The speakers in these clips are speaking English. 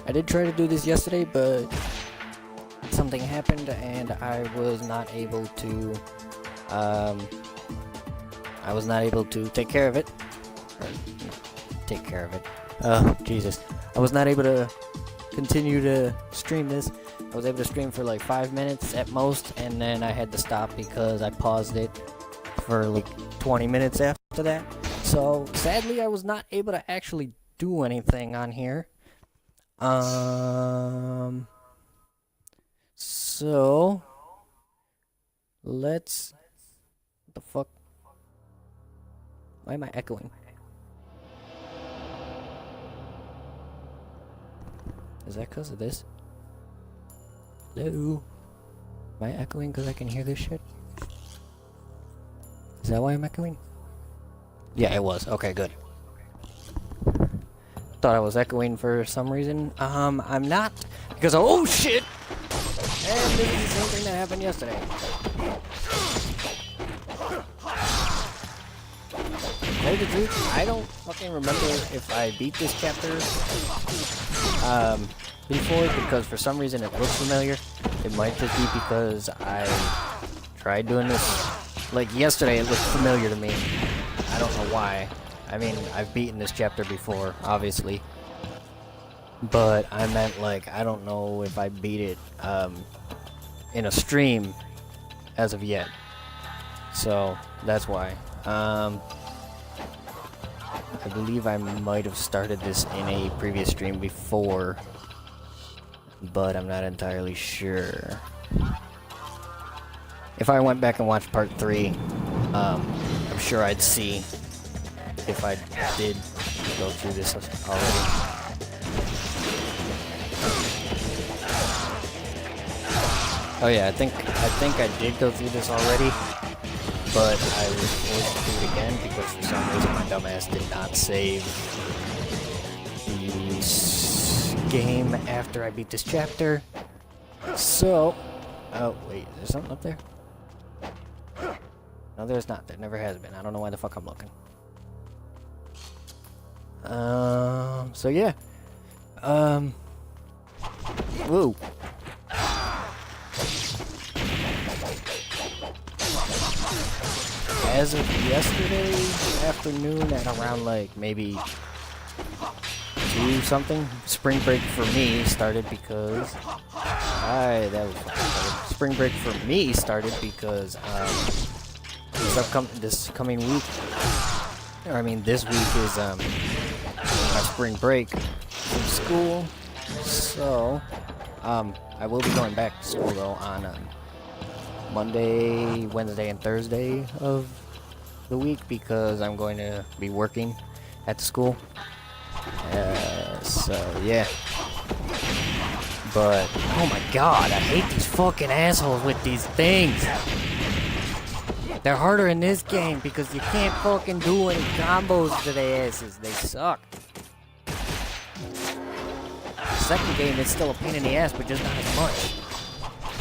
I did try to do this yesterday, but something happened and I was not able to take care of it. Oh, Jesus. I was not able to continue to stream this. I was able to stream for like 5 minutes at most, and then I had to stop because I paused it for like 20 minutes after that. So, sadly, I was not able to actually do anything on here. So, let's... What the fuck? Why am I echoing? Is that because of this? Hello? Am I echoing because I can hear this shit? Is that why I'm echoing? Yeah, it was. Okay, good. Thought I was echoing for some reason. I'm not. Because, oh shit! And this is the same thing that happened yesterday. To tell you the truth, I don't fucking remember if I beat this chapter before, because for some reason it looks familiar. It might just be because I tried doing this like yesterday. It looked familiar to me. I don't know why. I mean, I've beaten this chapter before, obviously, but I meant like I don't know if I beat it in a stream as of yet. So that's why. I believe I might have started this in a previous stream before, but I'm not entirely sure. If I went back and watched part 3, I'm sure I'd see if I did go through this already. Oh yeah, I think I did go through this already, but I was forced to do it again because for some reason my dumbass did not save the game after I beat this chapter. So, oh wait, is there something up there? No, there's not. There never has been. I don't know why the fuck I'm looking. So yeah. Woo. As of yesterday afternoon at around like maybe 2 something, spring break for me started because spring break for me started because this coming week, or I mean this week is my spring break from school. So I will be going back to school though on Monday, Wednesday, and Thursday of the week because I'm going to be working at the school. So yeah. But oh my god, I hate these fucking assholes with these things. They're harder in this game because you can't fucking do any combos to their asses. They suck. The second game is still a pain in the ass, but just not as much.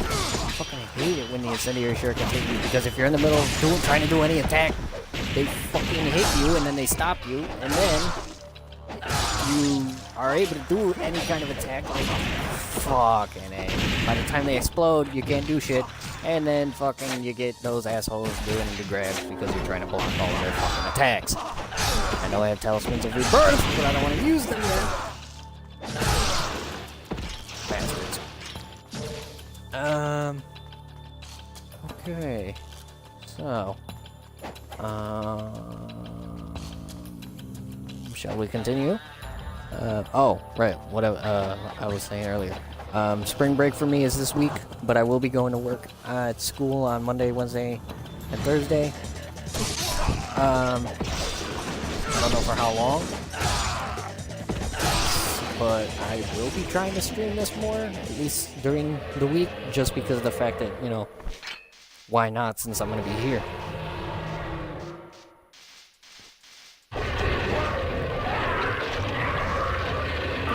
I fucking hate it when the incendiary shuriken hit you, because if you're in the middle of trying to do any attack, they fucking hit you and then they stop you, and then you are able to do any kind of attack. Like, fucking A. By the time they explode, you can't do shit, and then fucking you get those assholes doing the grabs because you're trying to block all of their fucking attacks. I know I have talismans of rebirth, but I don't want to use them yet. Bastards. Okay. So, shall we continue? Oh, right, what I was saying earlier. Spring break for me is this week, but I will be going to work at school on Monday, Wednesday, and Thursday. I don't know for how long, but I will be trying to stream this more, at least during the week, just because of the fact that, you know, why not, since I'm going to be here.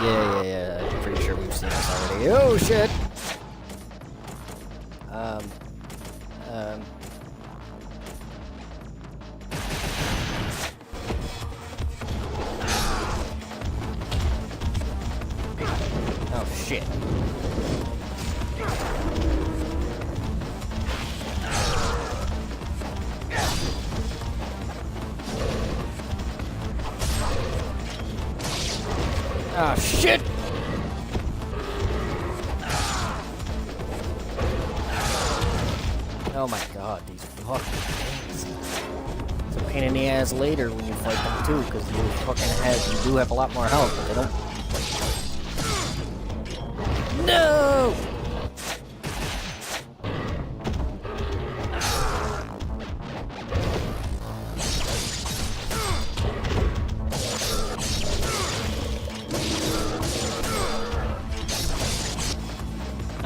Yeah, I'm pretty sure we've seen this already. Oh, shit! Oh, shit. Oh, shit! Oh my god, these fucking things. It's a pain in the ass later when you fight them too, because you do have a lot more health, but they don't. No!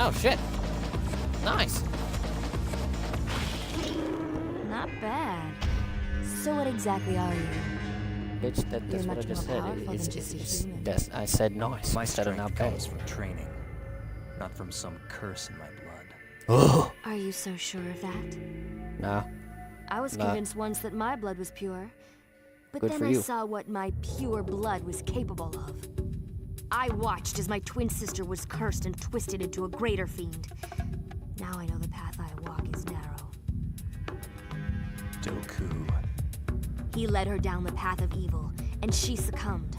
Oh shit! Nice. Not bad. So what exactly are you? That's what I just said. I said nice instead of not bad. Comes from training, not from some curse in my blood. Oh. Are you so sure of that? Nah. I was convinced once that my blood was pure, but Good then for I you. saw what my pure blood was capable of. I watched as my twin sister was cursed and twisted into a greater fiend. Now I know the path I walk is narrow. Doku. He led her down the path of evil, and she succumbed.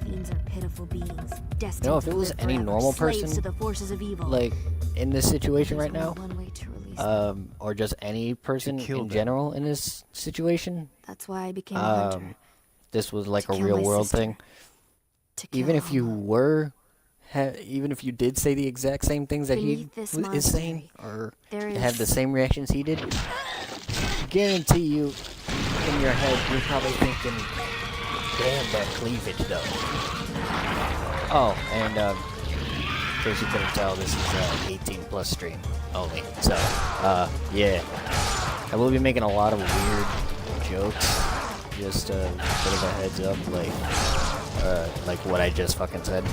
Fiends are pitiful beings, destined You know, if to it was live any forever, normal slaves person, to the forces of evil. like in this situation There's right now, only one way to release them. or just any person kill in them. general in this situation, That's why I became a hunter. this was like To a kill real my world sister. thing. To kill Even if you Alma. were, even if you did say the exact same things that he Beneath this is saying, monastery, or there have the is- same reactions he did, guarantee you, in your head, you're probably thinking, damn that cleavage though. Oh, and in case you couldn't tell, this is 18 plus stream only. So, yeah. I will be making a lot of weird jokes. Just a bit of a heads up, like what I just fucking said. 3,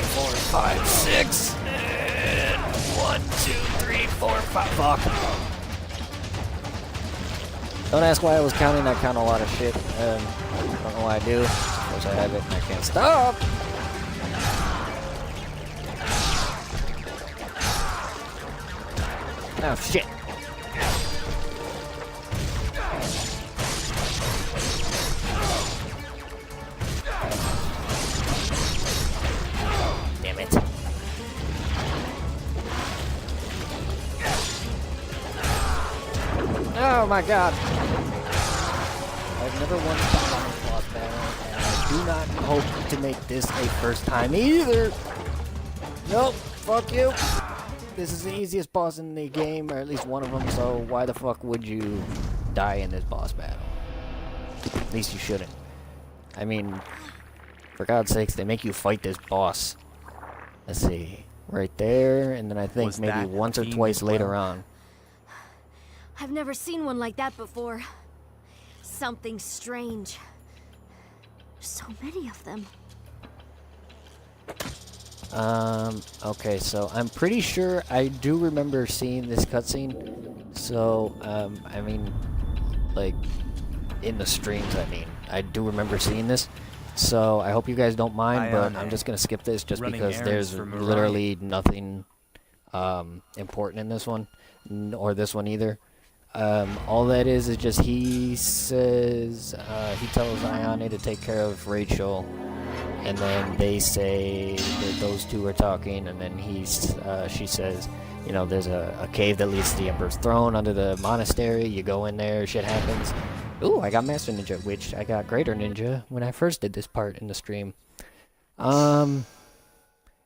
4, 5, 6, and 1, 2, 3, 4, 5. Fuck. Don't ask why I was counting. I count a lot of shit. Don't know why I do. Of course I have it, and I can't stop. Oh shit. Damn it. Oh my god. I've never won a boss battle, and I do not hope to make this a first time either. Nope, fuck you. This is the easiest boss in the game, or at least one of them, so why the fuck would you die in this boss battle? At least you shouldn't. I mean, for God's sakes, they make you fight this boss. Let's see, right there, and then I think Was maybe that once or fiend twice as later well? on. I've never seen one like that before. Something strange. So many of them. Okay, so I'm pretty sure I do remember seeing this cutscene. So, I mean, like, in the streams, I do remember seeing this. So, I hope you guys don't mind, but I'm just gonna skip this just Running because errands there's for Mariah. literally nothing, important in this one. Or this one either. All that is just he says, he tells Ayane to take care of Rachel. And then they say that those two are talking, and then she says, you know, there's a cave that leads to the Emperor's throne under the monastery. You go in there, shit happens. Ooh, I got Master Ninja, which I got Greater Ninja when I first did this part in the stream. And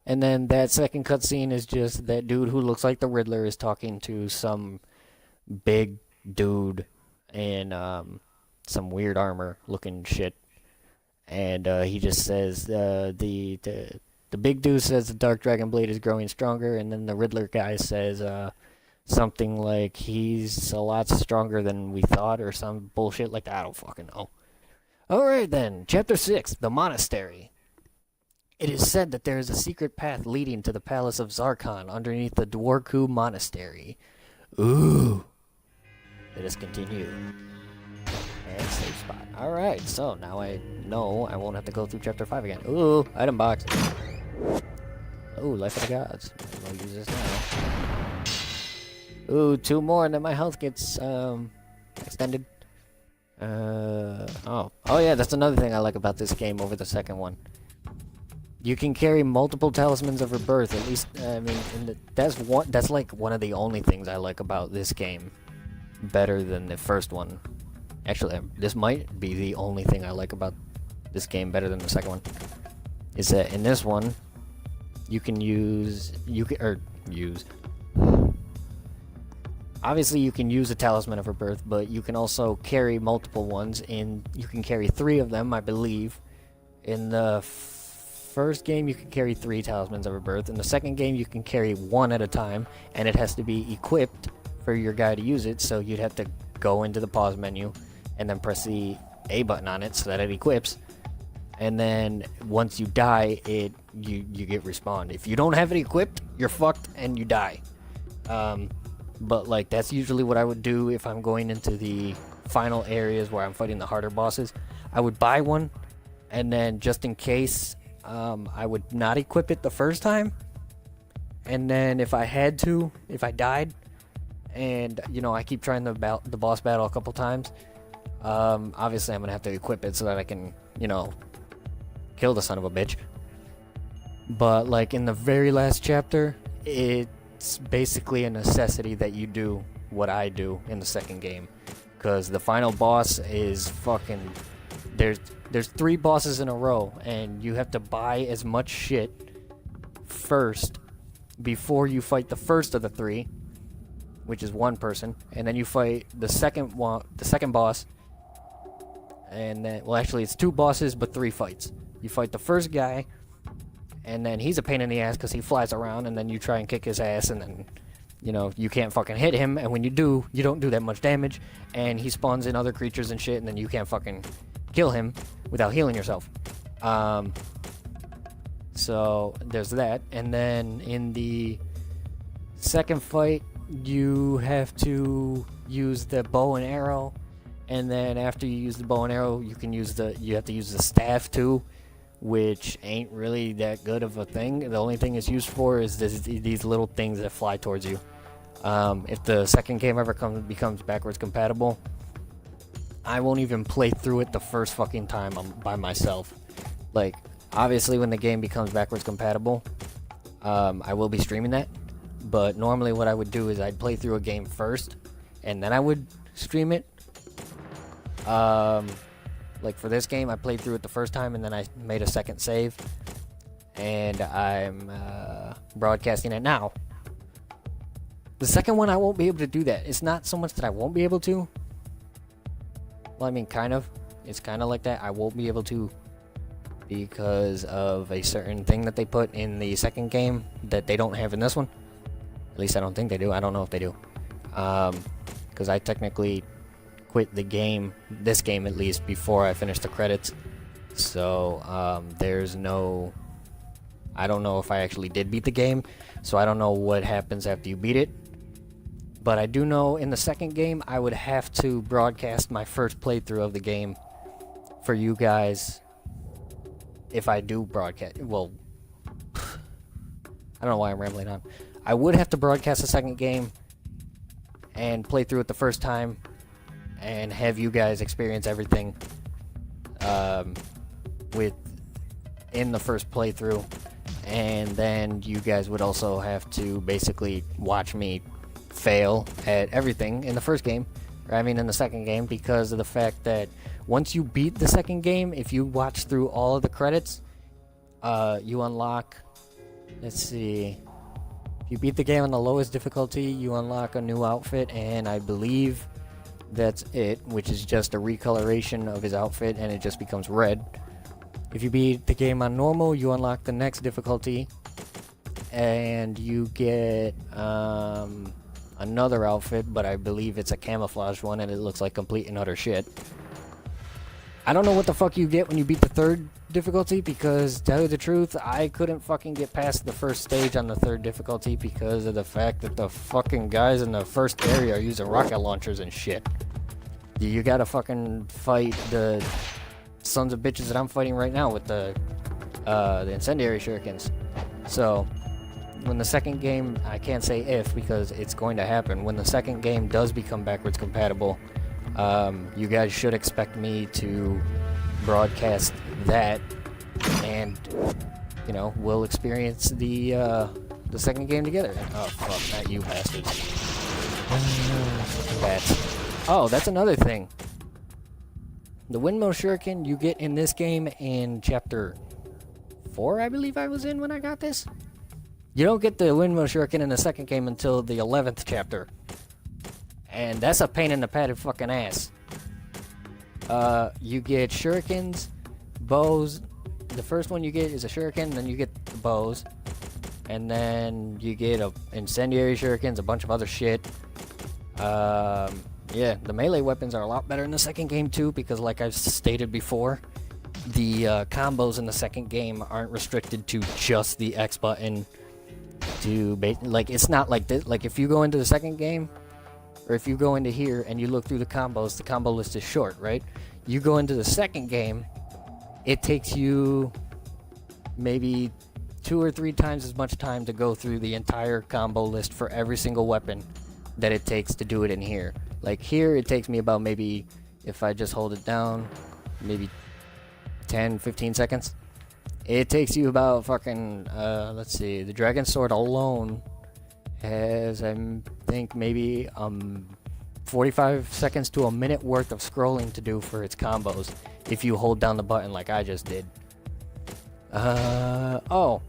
then that second cutscene is just that dude who looks like the Riddler is talking to some big dude in some weird armor looking shit. And he just says the big dude says the Dark Dragon Blade is growing stronger, and then the Riddler guy says something like he's a lot stronger than we thought, or some bullshit like that. I don't fucking know. Alright then, Chapter 6, The Monastery. It is said that there is a secret path leading to the Palace of Zarkon underneath the Dwarku Monastery. Ooh. Let us continue. And save spot. Alright, so now I know I won't have to go through chapter 5 again. Ooh, item box. Ooh, Life of the Gods. I'll use this now. Ooh, 2 more and then my health gets extended. Oh yeah, that's another thing I like about this game over the second one. You can carry multiple talismans of rebirth. At least, I mean, that's like one of the only things I like about this game, better than the first one. Actually, this might be the only thing I like about this game better than the second one. Is that in this one, you can obviously you can use a talisman of rebirth, but you can also carry multiple ones. You can carry 3 of them, I believe. In the first game, you can carry 3 talismans of rebirth. In the second game, you can carry 1 at a time, and it has to be equipped for your guy to use it. So you'd have to go into the pause menu and then press the A button on it so that it equips. And then once you die, you get respawned. If you don't have it equipped, you're fucked and you die. But like that's usually what I would do if I'm going into the final areas where I'm fighting the harder bosses. I would buy one, and then just in case, I would not equip it the first time. And then if I had to, if I died, and you know I keep trying the boss battle a couple times, obviously I'm gonna have to equip it so that I can, you know, kill the son of a bitch. But like in the very last chapter, it's basically a necessity that you do what I do in the second game, because the final boss is fucking. There's 3 bosses in a row, and you have to buy as much shit first before you fight the first of the 3, which is 1 person, and then you fight the second boss, and then, well, actually it's 2 bosses but 3 fights. You fight the first guy, and then he's a pain in the ass because he flies around, and then you try and kick his ass, and then, you know, you can't fucking hit him, and when you do, you don't do that much damage, and he spawns in other creatures and shit, and then you can't fucking kill him without healing yourself. So there's that, and then in the second fight, you have to use the bow and arrow, and then after you use the bow and arrow, you have to use the staff too, which ain't really that good of a thing. The only thing it's used for is these little things that fly towards you. If the second game ever becomes backwards compatible, I won't even play through it the first fucking time by myself. Like, obviously when the game becomes backwards compatible, I will be streaming that. But normally what I would do is I'd play through a game first, and then I would stream it. Like for this game, I played through it the first time, and then I made a second save. And I'm broadcasting it now. The second one, I won't be able to do that. It's not so much that I won't be able to. Well, I mean, kind of. It's kind of like that. I won't be able to because of a certain thing that they put in the second game that they don't have in this one. At least I don't think they do. I don't know if they do. Because I technically quit the game, this game at least, before I finished the credits. So, there's no... I don't know if I actually did beat the game, so I don't know what happens after you beat it. But I do know in the second game, I would have to broadcast my first playthrough of the game for you guys if I do broadcast. Well, I don't know why I'm rambling on. I would have to broadcast the second game and play through it the first time and have you guys experience everything in the first playthrough. And then you guys would also have to basically watch me fail at everything in the first game, or I mean in the second game, because of the fact that once you beat the second game, if you watch through all of the credits, you unlock, let's see, if you beat the game on the lowest difficulty, you unlock a new outfit, and I believe that's it, which is just a recoloration of his outfit, and it just becomes red. If you beat the game on normal, you unlock the next difficulty, and you get another outfit, but I believe it's a camouflage one, and it looks like complete and utter shit. I don't know what the fuck you get when you beat the third difficulty, because, to tell you the truth, I couldn't fucking get past the first stage on the third difficulty because of the fact that the fucking guys in the first area are using rocket launchers and shit. You gotta fucking fight the sons of bitches that I'm fighting right now with the incendiary shurikens. So, when the second game, I can't say if because it's going to happen, when the second game does become backwards compatible, you guys should expect me to broadcast that, and, you know, we'll experience the second game together. Oh, fuck, not you bastards. Bats. Oh, that's another thing. The windmill shuriken you get in this game in chapter 4, I believe I was in when I got this. You don't get the windmill shuriken in the second game until the 11th chapter. And that's a pain in the padded fucking ass. You get shurikens, bows. The first one you get is a shuriken, then you get the bows. And then you get incendiary shurikens, a bunch of other shit. Yeah, the melee weapons are a lot better in the second game too, because like I've stated before, the combos in the second game aren't restricted to just the X button. Like, it's not like this. Like, if you go into the second game, or if you go into here and you look through the combos, the combo list is short, right? You go into the second game, it takes you maybe 2 or 3 times as much time to go through the entire combo list for every single weapon that it takes to do it in here. Like here, it takes me about maybe, if I just hold it down, maybe 10-15 seconds. It takes you about fucking, let's see, the Dragon Sword alone has, I think, maybe 45 seconds to a minute worth of scrolling to do for its combos if you hold down the button like I just did. Oh,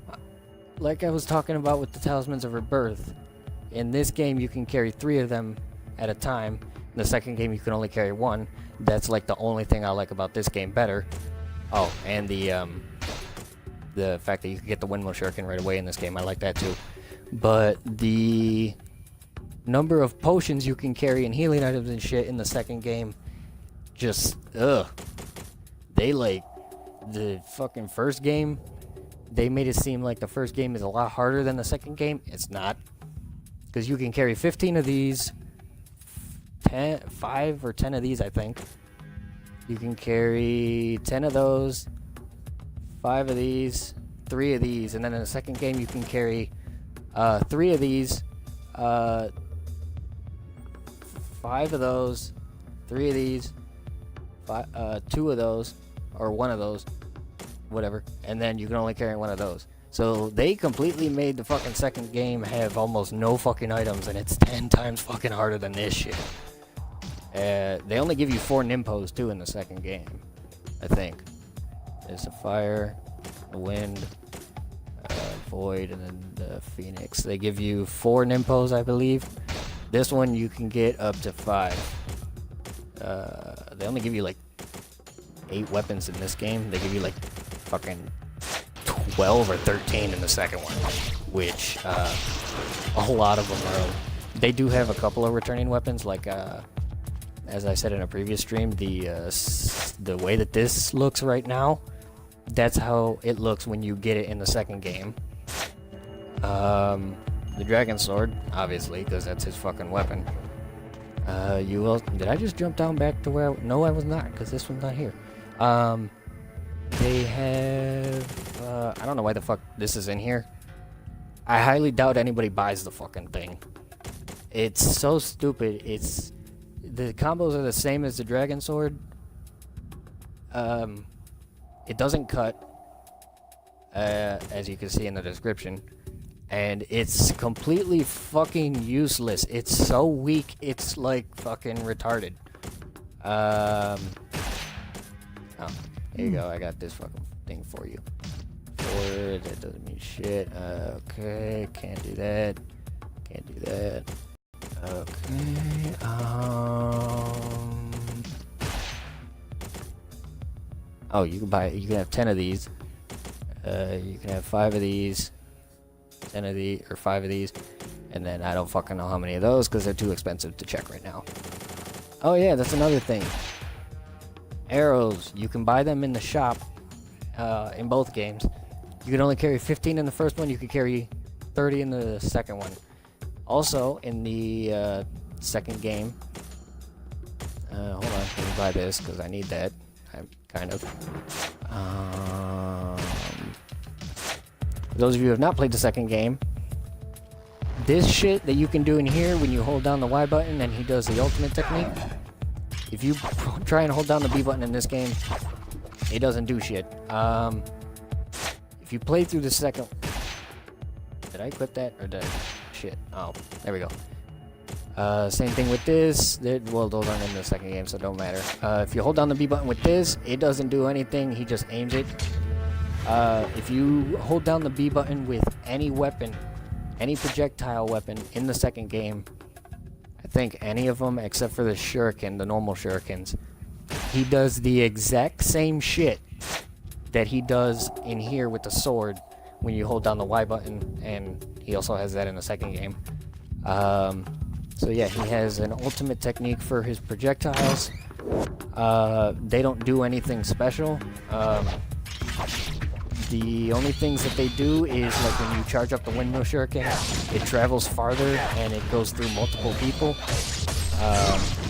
like I was talking about with the Talismans of Rebirth, in this game you can carry 3 of them at a time. In the second game you can only carry 1. That's like the only thing I like about this game better. Oh, and the fact that you can get the windmill shuriken right away in this game, I like that too. But the number of potions you can carry and healing items and shit in the second game, just they, like, the fucking first game, they made it seem like the first game is a lot harder than the second game. It's not, because you can carry 15 of these, 5 or 10 of these, I think. You can carry 10 of those, 5 of these, 3 of these, and then in the second game you can carry 3 of these, 5 of those, 3 of these, 2 of those, or 1 of those, whatever, and then you can only carry 1 of those. So they completely made the fucking second game have almost no fucking items, and it's 10 times fucking harder than this shit. They only give you 4 nimpos too in the second game, I think. There's the fire, the wind, void, and then the phoenix. They give you 4 nimpos, I believe. This one you can get up to 5. They only give you like 8 weapons in this game. They give you like fucking 12 or 13 in the second one, which a lot of them are. They do have a couple of returning weapons, like as I said in a previous stream, the way that this looks right now, that's how it looks when you get it in the second game. The Dragon Sword, obviously, because that's his fucking weapon. You will. Did I just jump down back to where? No, I was not, because this one's not here. They have. I don't know why the fuck this is in here. I highly doubt anybody buys the fucking thing. It's so stupid. The combos are the same as the Dragon Sword. It doesn't cut, as you can see in the description, and it's completely fucking useless. It's so weak, it's like fucking retarded. Oh, here you go. I got this fucking thing for you. Forward, that doesn't mean shit. Okay, can't do that. Can't do that. Okay, oh, you can have 10 of these. You can have 5 of these, 10 of these, or 5 of these, and then I don't fucking know how many of those because they're too expensive to check right now. Oh yeah, that's another thing. Arrows, you can buy them in the shop, in both games. You can only carry 15 in the first one, you can carry 30 in the second one. Also, in the second game, hold on, buy this because I need that. I'm kind of. For those of you who have not played the second game, this shit that you can do in here when you hold down the Y button and he does the ultimate technique, if you try and hold down the B button in this game, it doesn't do shit. If you play through the second... Did I quit that or did I... Shit. Oh, there we go. Same thing with this. Well, those aren't in the second game, so it don't matter. If you hold down the B button with this, it doesn't do anything. He just aims it. If you hold down the B button with any weapon, any projectile weapon in the second game, I think any of them except for the shuriken, the normal shurikens, he does the exact same shit that he does in here with the sword when you hold down the Y button, and he also has that in the second game. So yeah, he has an ultimate technique for his projectiles. They don't do anything special. The only things that they do is, like, when you charge up the windmill shuriken, it travels farther and it goes through multiple people.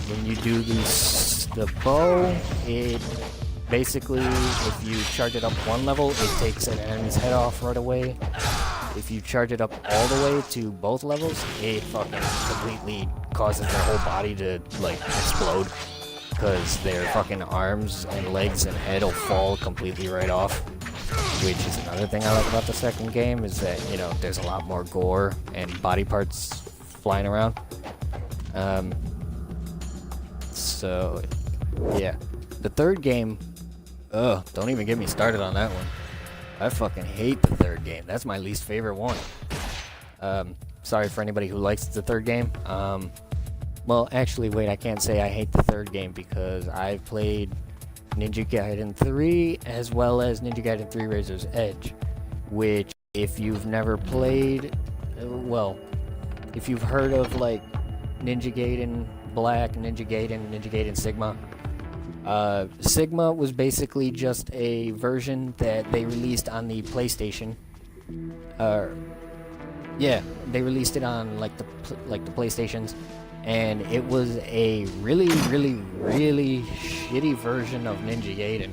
When you do the bow, it basically, if you charge it up one level, it takes an enemy's head off right away. If you charge it up all the way to both levels, it fucking completely causes their whole body to, like, explode. Because their fucking arms and legs and head will fall completely right off. Which is another thing I like about the second game, is that, you know, there's a lot more gore and body parts flying around. So, yeah. The third game, ugh, don't even get me started on that one. I fucking hate the third game. That's my least favorite one. Sorry for anybody who likes the third game. Well, actually, wait, I can't say I hate the third game because I've played Ninja Gaiden 3 as well as Ninja Gaiden 3 Razor's Edge, which, if you've never played, well, if you've heard of, like, Ninja Gaiden Black, Ninja Gaiden Sigma, Sigma was basically just a version that they released on the PlayStation. Yeah, they released it on, like the PlayStations, and it was a really shitty version of Ninja Gaiden.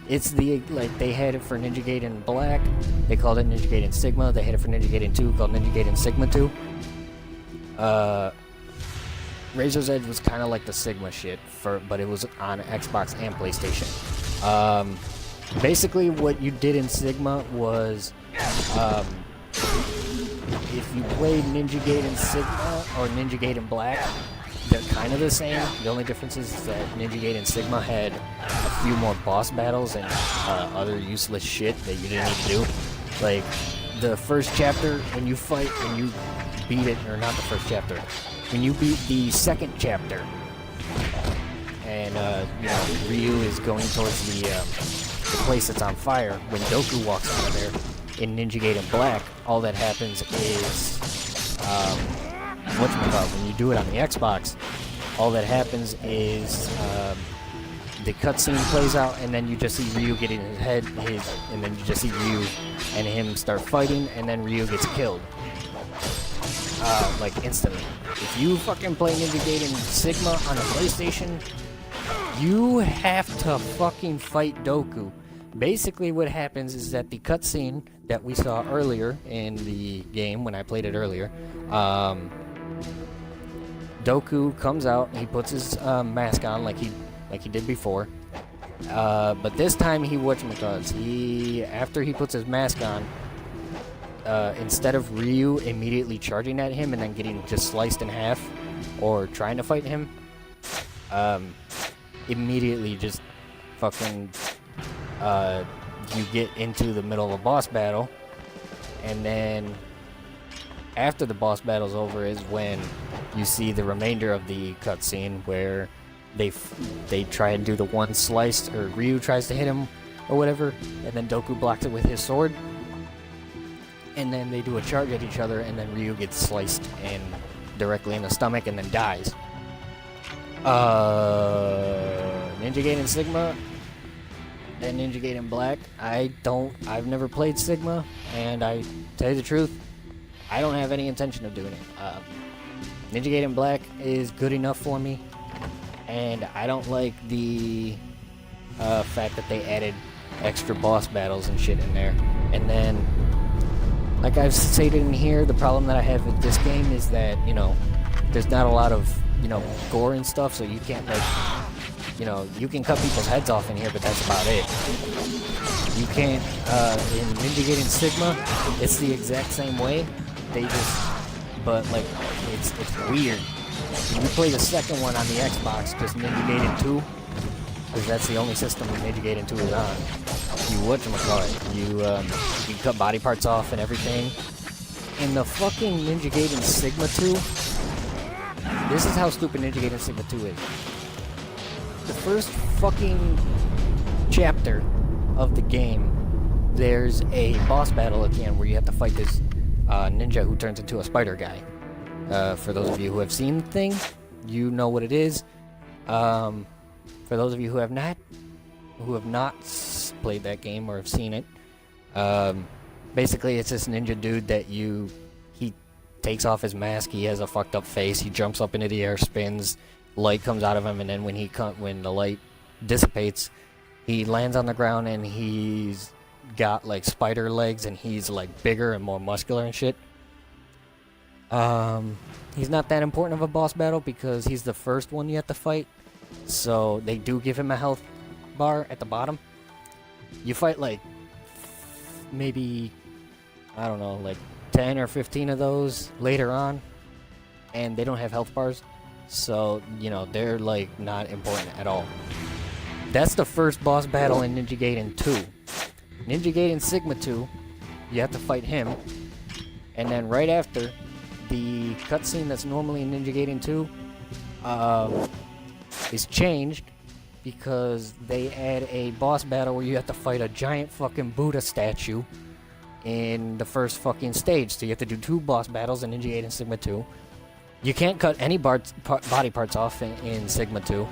It's like, they had it for Ninja Gaiden Black, they called it Ninja Gaiden Sigma, they had it for Ninja Gaiden 2, called Ninja Gaiden Sigma 2. Razor's Edge was kind of like the Sigma shit, but it was on Xbox and PlayStation. Basically what you did in Sigma was, if you played Ninja Gaiden Sigma or Ninja Gaiden Black, they're kind of the same. The only difference is that Ninja Gaiden Sigma had a few more boss battles and other useless shit that you didn't need to do. Like, the first chapter, when you beat it, or not the first chapter, when you beat the second chapter, and you know, Ryu is going towards the place that's on fire, when Doku walks out of there, in Ninja Gaiden Black, all that happens is, when you do it on the Xbox, all that happens is, the cutscene plays out, and then you just see Ryu getting his head, and then you just see Ryu and him start fighting, and then Ryu gets killed. Like, instantly. If you fucking play Ninja Gaiden Sigma on a PlayStation, you have to fucking fight Doku. Basically what happens is that the cutscene that we saw earlier in the game, when I played it earlier, Doku comes out, he puts his mask on like he did before, but this time after he puts his mask on, instead of Ryu immediately charging at him and then getting just sliced in half, or trying to fight him, immediately just fucking, you get into the middle of a boss battle, and then after the boss battle's over is when you see the remainder of the cutscene where they try and do the one slice, or Ryu tries to hit him or whatever, and then Doku blocks it with his sword, and then they do a charge at each other, and then Ryu gets sliced directly in the stomach and then dies. Ninja Gaiden Sigma and Ninja Gaiden Black, I've never played Sigma, and I tell you the truth, I don't have any intention of doing it. Ninja Gaiden Black is good enough for me, and I don't like the fact that they added extra boss battles and shit in there. And then, like I've stated in here, the problem that I have with this game is that, you know, there's not a lot of, you know, gore and stuff, so you can't, like, you know, you can cut people's heads off in here, but that's about it. You can't, in Ninja Gaiden Sigma, it's the exact same way. They just, but, like, it's weird. When you play the second one on the Xbox, just Ninja Gaiden 2, because that's the only system Ninja Gaiden 2 is on. You cut body parts off and everything. In the fucking Ninja Gaiden Sigma 2, this is how stupid Ninja Gaiden Sigma 2 is. The first fucking chapter of the game, there's a boss battle at the end where you have to fight this ninja who turns into a spider guy. For those of you who have seen the thing, you know what it is. For those of you who have not played that game or have seen it, basically it's this ninja dude that he takes off his mask, he has a fucked up face, he jumps up into the air, spins, light comes out of him, and then when the light dissipates, he lands on the ground and he's got like spider legs and he's like bigger and more muscular and shit. He's not that important of a boss battle because he's the first one you have to fight, so they do give him a health bar at the bottom. You fight like maybe, I don't know, like 10 or 15 of those later on, and they don't have health bars, so, you know, they're like not important at all. That's the first boss battle in Ninja Gaiden 2. Ninja Gaiden Sigma 2, you have to fight him, and then right after, the cutscene that's normally in Ninja Gaiden 2 is changed because they add a boss battle where you have to fight a giant fucking Buddha statue in the first fucking stage. So you have to do 2 boss battles in Ninja Gaiden Sigma 2. You can't cut any body parts off in Sigma 2,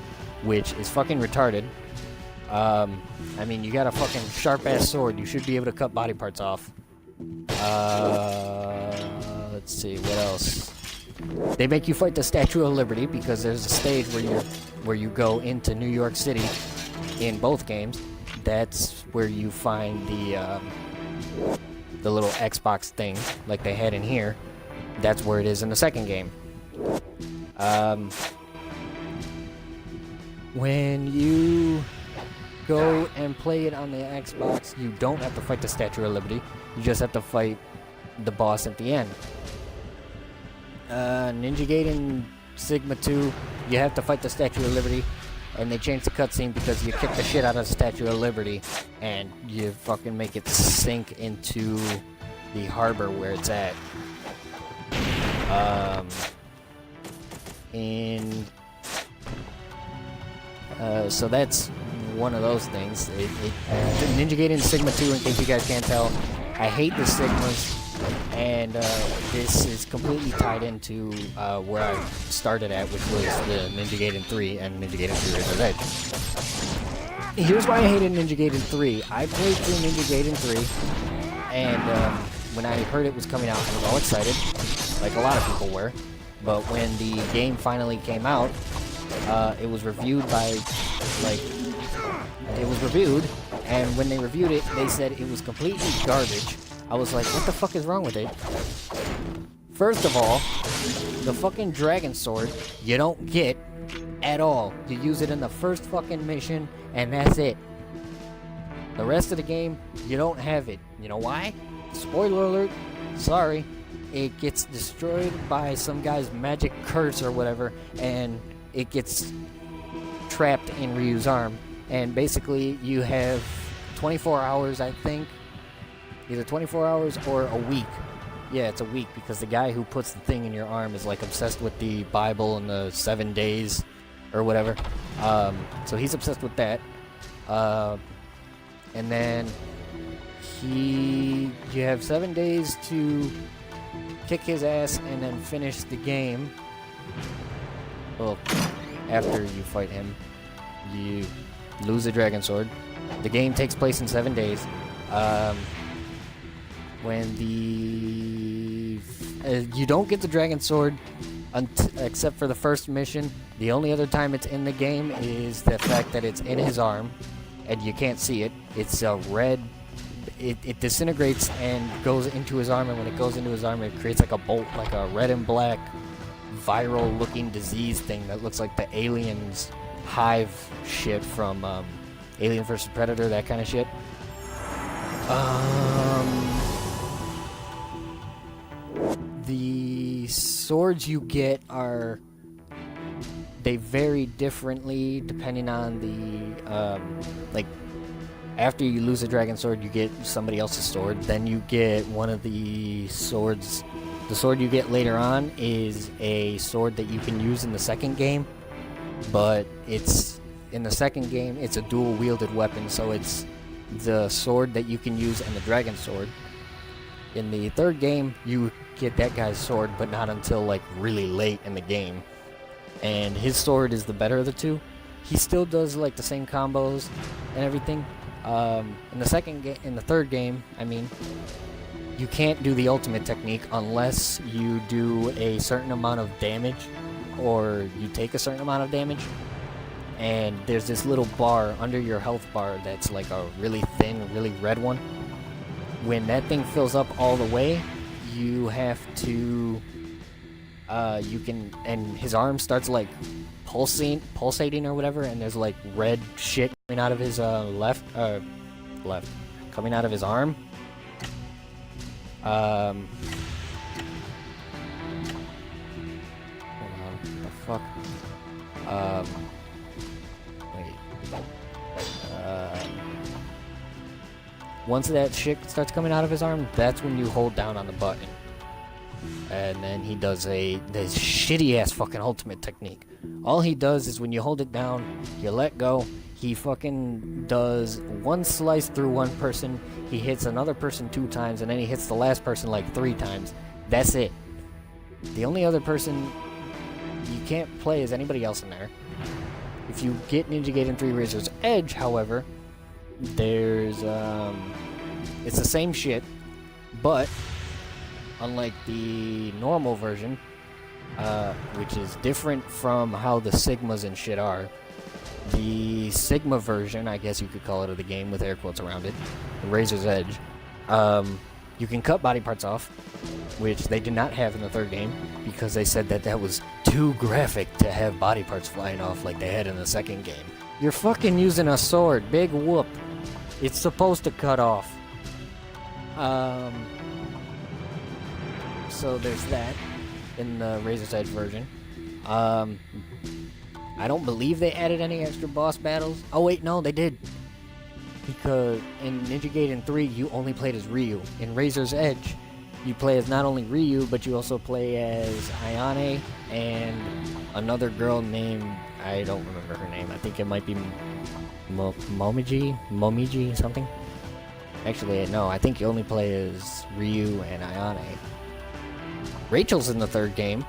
which is fucking retarded. I mean, you got a fucking sharp-ass sword. You should be able to cut body parts off. Let's see, what else? They make you fight the Statue of Liberty because there's a stage where you go into New York City in both games. That's where you find the little Xbox thing like they had in here. That's where it is in the second game. When you go and play it on the Xbox, you don't have to fight the Statue of Liberty. You just have to fight the boss at the end. Ninja Gaiden Sigma 2, you have to fight the Statue of Liberty, and they changed the cutscene because you kick the shit out of the Statue of Liberty, and you fucking make it sink into the harbor where it's at. So that's one of those things. Ninja Gaiden Sigma 2, in case you guys can't tell, I hate the Sigmas, and this is completely tied into where I started at, which was the Ninja Gaiden 3 and Ninja Gaiden 3 Razor's Edge. Here's why I hated Ninja Gaiden 3. I played through Ninja Gaiden 3, and when I heard it was coming out, I was all excited, like a lot of people were. But when the game finally came out, it was reviewed and when they reviewed it, they said it was completely garbage. I was like, what the fuck is wrong with it? First of all, the fucking dragon sword, you don't get at all. You use it in the first fucking mission, and that's it. The rest of the game, you don't have it. You know why? Spoiler alert, sorry. It gets destroyed by some guy's magic curse or whatever, and it gets trapped in Ryu's arm. And basically, you have 24 hours, I think. Either 24 hours or a week. Yeah, it's a week, because the guy who puts the thing in your arm is, like, obsessed with the Bible and the 7 days, or whatever. So he's obsessed with that. And then you have 7 days to kick his ass and then finish the game. Well, after you fight him, you lose the dragon sword. The game takes place in 7 days. When you don't get the dragon sword except for the first mission. The only other time it's in the game is the fact that it's in his arm, and you can't see it. It's a red. It disintegrates and goes into his arm, and when it goes into his arm, it creates like a bolt, like a red and black viral-looking disease thing that looks like the aliens hive shit from Alien vs. Predator, that kind of shit. The swords you get they vary differently depending on the like, after you lose a dragon sword, you get somebody else's sword. Then you get one of the swords. The sword you get later on is a sword that you can use in the second game, but it's in the second game it's a dual wielded weapon, so it's the sword that you can use and the dragon sword. In the third game, you get that guy's sword, but not until like really late in the game. And his sword is the better of the two. He still does like the same combos and everything. In the third game, I mean, you can't do the ultimate technique unless you do a certain amount of damage, or you take a certain amount of damage. And there's this little bar under your health bar that's like a really thin, really red one. When that thing fills up all the way, you have to, and his arm starts like pulsating or whatever, and there's like red shit coming out of his coming out of his arm. Hold on, what the fuck? Wait. Once that shit starts coming out of his arm, that's when you hold down on the button. And then he does this shitty ass fucking ultimate technique. All he does is when you hold it down, you let go, he fucking does one slice through one person, he hits another person 2 times, and then he hits the last person like 3 times. That's it. The only other person you can't play as anybody else in there. If you get Ninja Gaiden 3 Razor's Edge, however, there's it's the same shit, but unlike the normal version, which is different from how the Sigmas and shit are, the Sigma version, I guess you could call it, of the game with air quotes around it, the Razor's Edge, you can cut body parts off, which they did not have in the third game because they said that was too graphic to have body parts flying off like they had in the second game. You're fucking using a sword, big whoop. It's supposed to cut off. So there's that in the Razor's Edge version. I don't believe they added any extra boss battles. Oh wait, no, they did. Because in Ninja Gaiden 3, you only played as Ryu. In Razor's Edge, you play as not only Ryu, but you also play as Ayane and another girl named, I don't remember her name. I think it might be Momiji, something. Actually, no, I think you only play as Ryu and Ayane. Rachel's in the third game,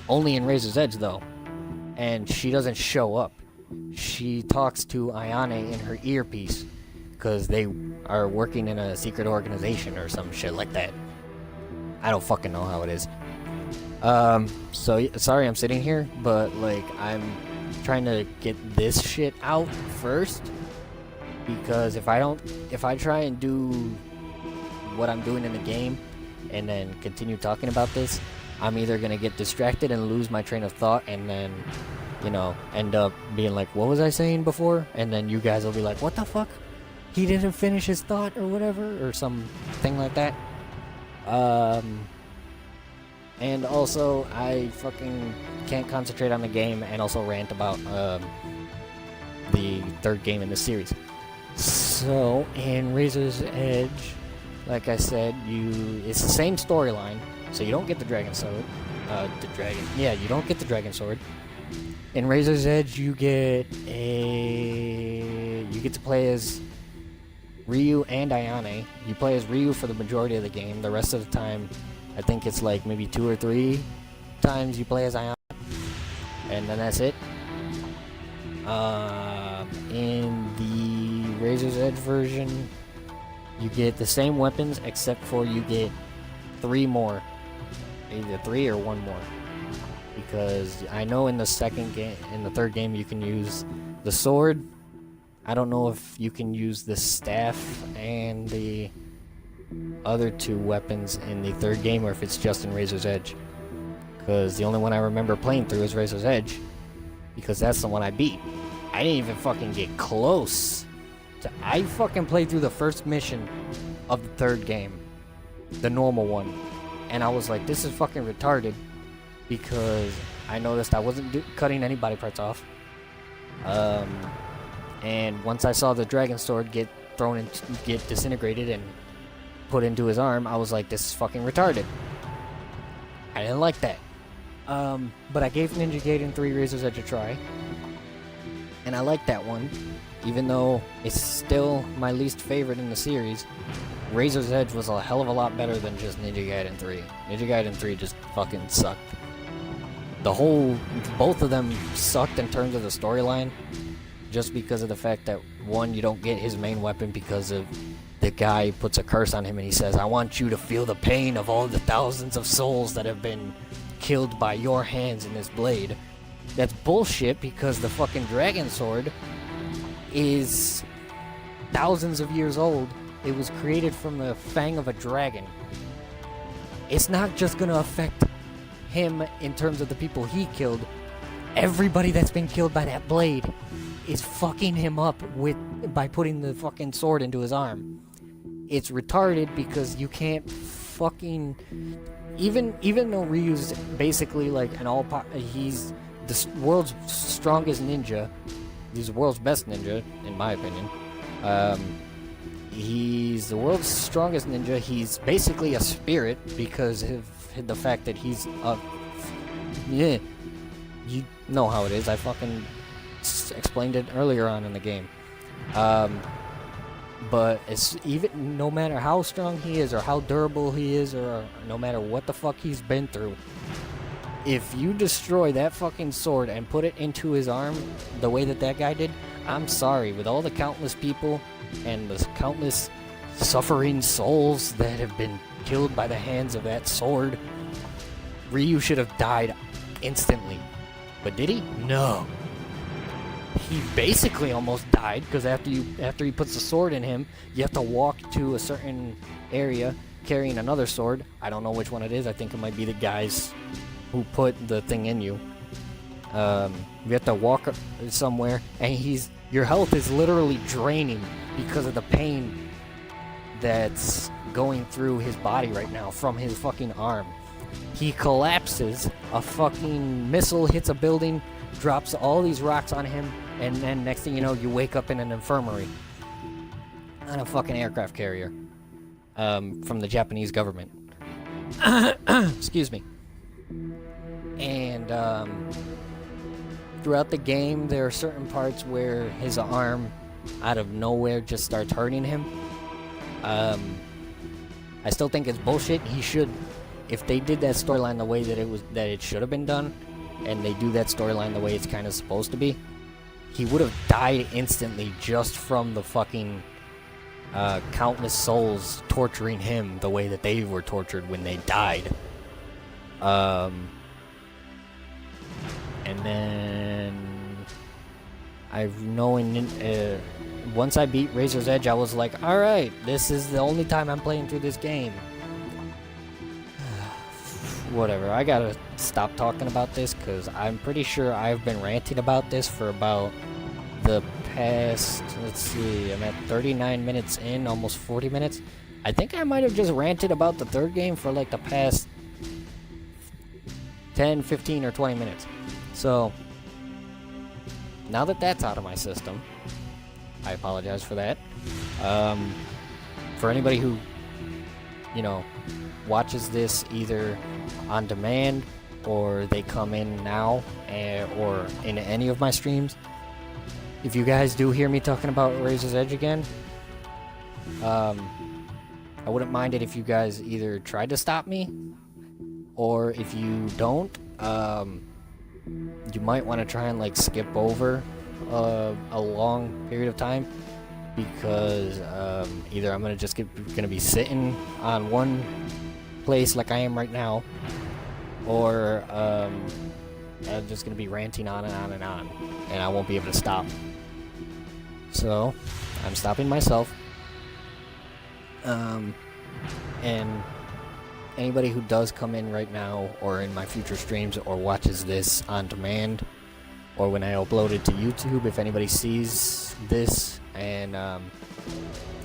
only in Razor's Edge though, and she doesn't show up. She talks to Ayane in her earpiece, because they are working in a secret organization or some shit like that. I don't fucking know how it is. So, sorry I'm sitting here, but, like, I'm trying to get this shit out first, because if I try and do what I'm doing in the game, and then continue talking about this, I'm either gonna get distracted and lose my train of thought, and then, you know, end up being like, what was I saying before? And then you guys will be like, what the fuck? He didn't finish his thought or whatever, or something like that. And also, I fucking can't concentrate on the game and also rant about the third game in the series. So, in Razor's Edge, like I said, it's the same storyline, so you don't get the dragon sword. You don't get the dragon sword. In Razor's Edge, you get to play as Ryu and Ayane. You play as Ryu for the majority of the game. The rest of the time, I think it's like maybe 2 or 3 times you play as Ayane, and then that's it. In the Razor's Edge version, you get the same weapons, except for you get 3 more. Either 3 or 1 more. because I know in the third game you can use the sword. I don't know if you can use the staff and the other two weapons in the third game, or if it's just in Razor's Edge. Because the only one I remember playing through is Razor's Edge, because that's the one I beat. I didn't even fucking get close to... I fucking played through the first mission of the third game, the normal one, and I was like, this is fucking retarded, because I noticed I wasn't cutting any body parts off. And once I saw the dragon sword get disintegrated and put into his arm, I was like, this is fucking retarded. I didn't like that. But I gave Ninja Gaiden 3 Razor's Edge a try, and I liked that one, even though it's still my least favorite in the series. Razor's Edge was a hell of a lot better than just Ninja Gaiden 3. Ninja Gaiden 3 just fucking sucked. Both of them sucked in terms of the storyline, just because of the fact that, one, you don't get his main weapon because of the guy puts a curse on him and he says, I want you to feel the pain of all the thousands of souls that have been killed by your hands in this blade. That's bullshit, because the fucking dragon sword is thousands of years old. It was created from the fang of a dragon. It's not just gonna affect him in terms of the people he killed. Everybody that's been killed by that blade is fucking him up by putting the fucking sword into his arm. It's retarded, because you can't fucking... Even though Ryu's basically like he's the world's strongest ninja. He's the world's best ninja, in my opinion. He's the world's strongest ninja. He's basically a spirit because of the fact that he's yeah, you know how it is. I fucking explained it earlier on in the game. But it's even, no matter how strong he is or how durable he is, or no matter what the fuck he's been through, if you destroy that fucking sword and put it into his arm the way that guy did, I'm sorry, with all the countless people and the countless suffering souls that have been killed by the hands of that sword, Ryu should have died instantly. But did he? No. He basically almost died, because after he puts the sword in him, you have to walk to a certain area carrying another sword. I don't know which one it is. I think it might be the guys who put the thing in you. You have to walk somewhere, and your health is literally draining because of the pain that's going through his body right now from his fucking arm. He collapses, a fucking missile hits a building, drops all these rocks on him, and then next thing you know, you wake up in an infirmary on a fucking aircraft carrier from the Japanese government. Excuse me. And throughout the game, there are certain parts where his arm, out of nowhere, just starts hurting him. I still think it's bullshit. He should, if they did that storyline the way that it should have been done, and they do that storyline the way it's kind of supposed to be, he would have died instantly just from the fucking countless souls torturing him the way that they were tortured when they died. And then once I beat Razor's Edge, I was like, alright, this is the only time I'm playing through this game. Whatever, I gotta stop talking about this, because I'm pretty sure I've been ranting about this for about the past, let's see, I'm at 39 minutes in, almost 40 minutes. I think I might have just ranted about the third game for like the past 10, 15, or 20 minutes. So, now that that's out of my system, I apologize for that. For anybody who, watches this either on demand or they come in now or in any of my streams, if you guys do hear me talking about Razor's Edge again, I wouldn't mind it if you guys either tried to stop me, or if you don't, you might want to try and skip over a long period of time, because either I'm gonna be sitting on one place like I am right now, or I'm just gonna be ranting on and on and on, and I won't be able to stop. So, I'm stopping myself. And anybody who does come in right now, or in my future streams, or watches this on demand, or when I upload it to YouTube, if anybody sees this, and,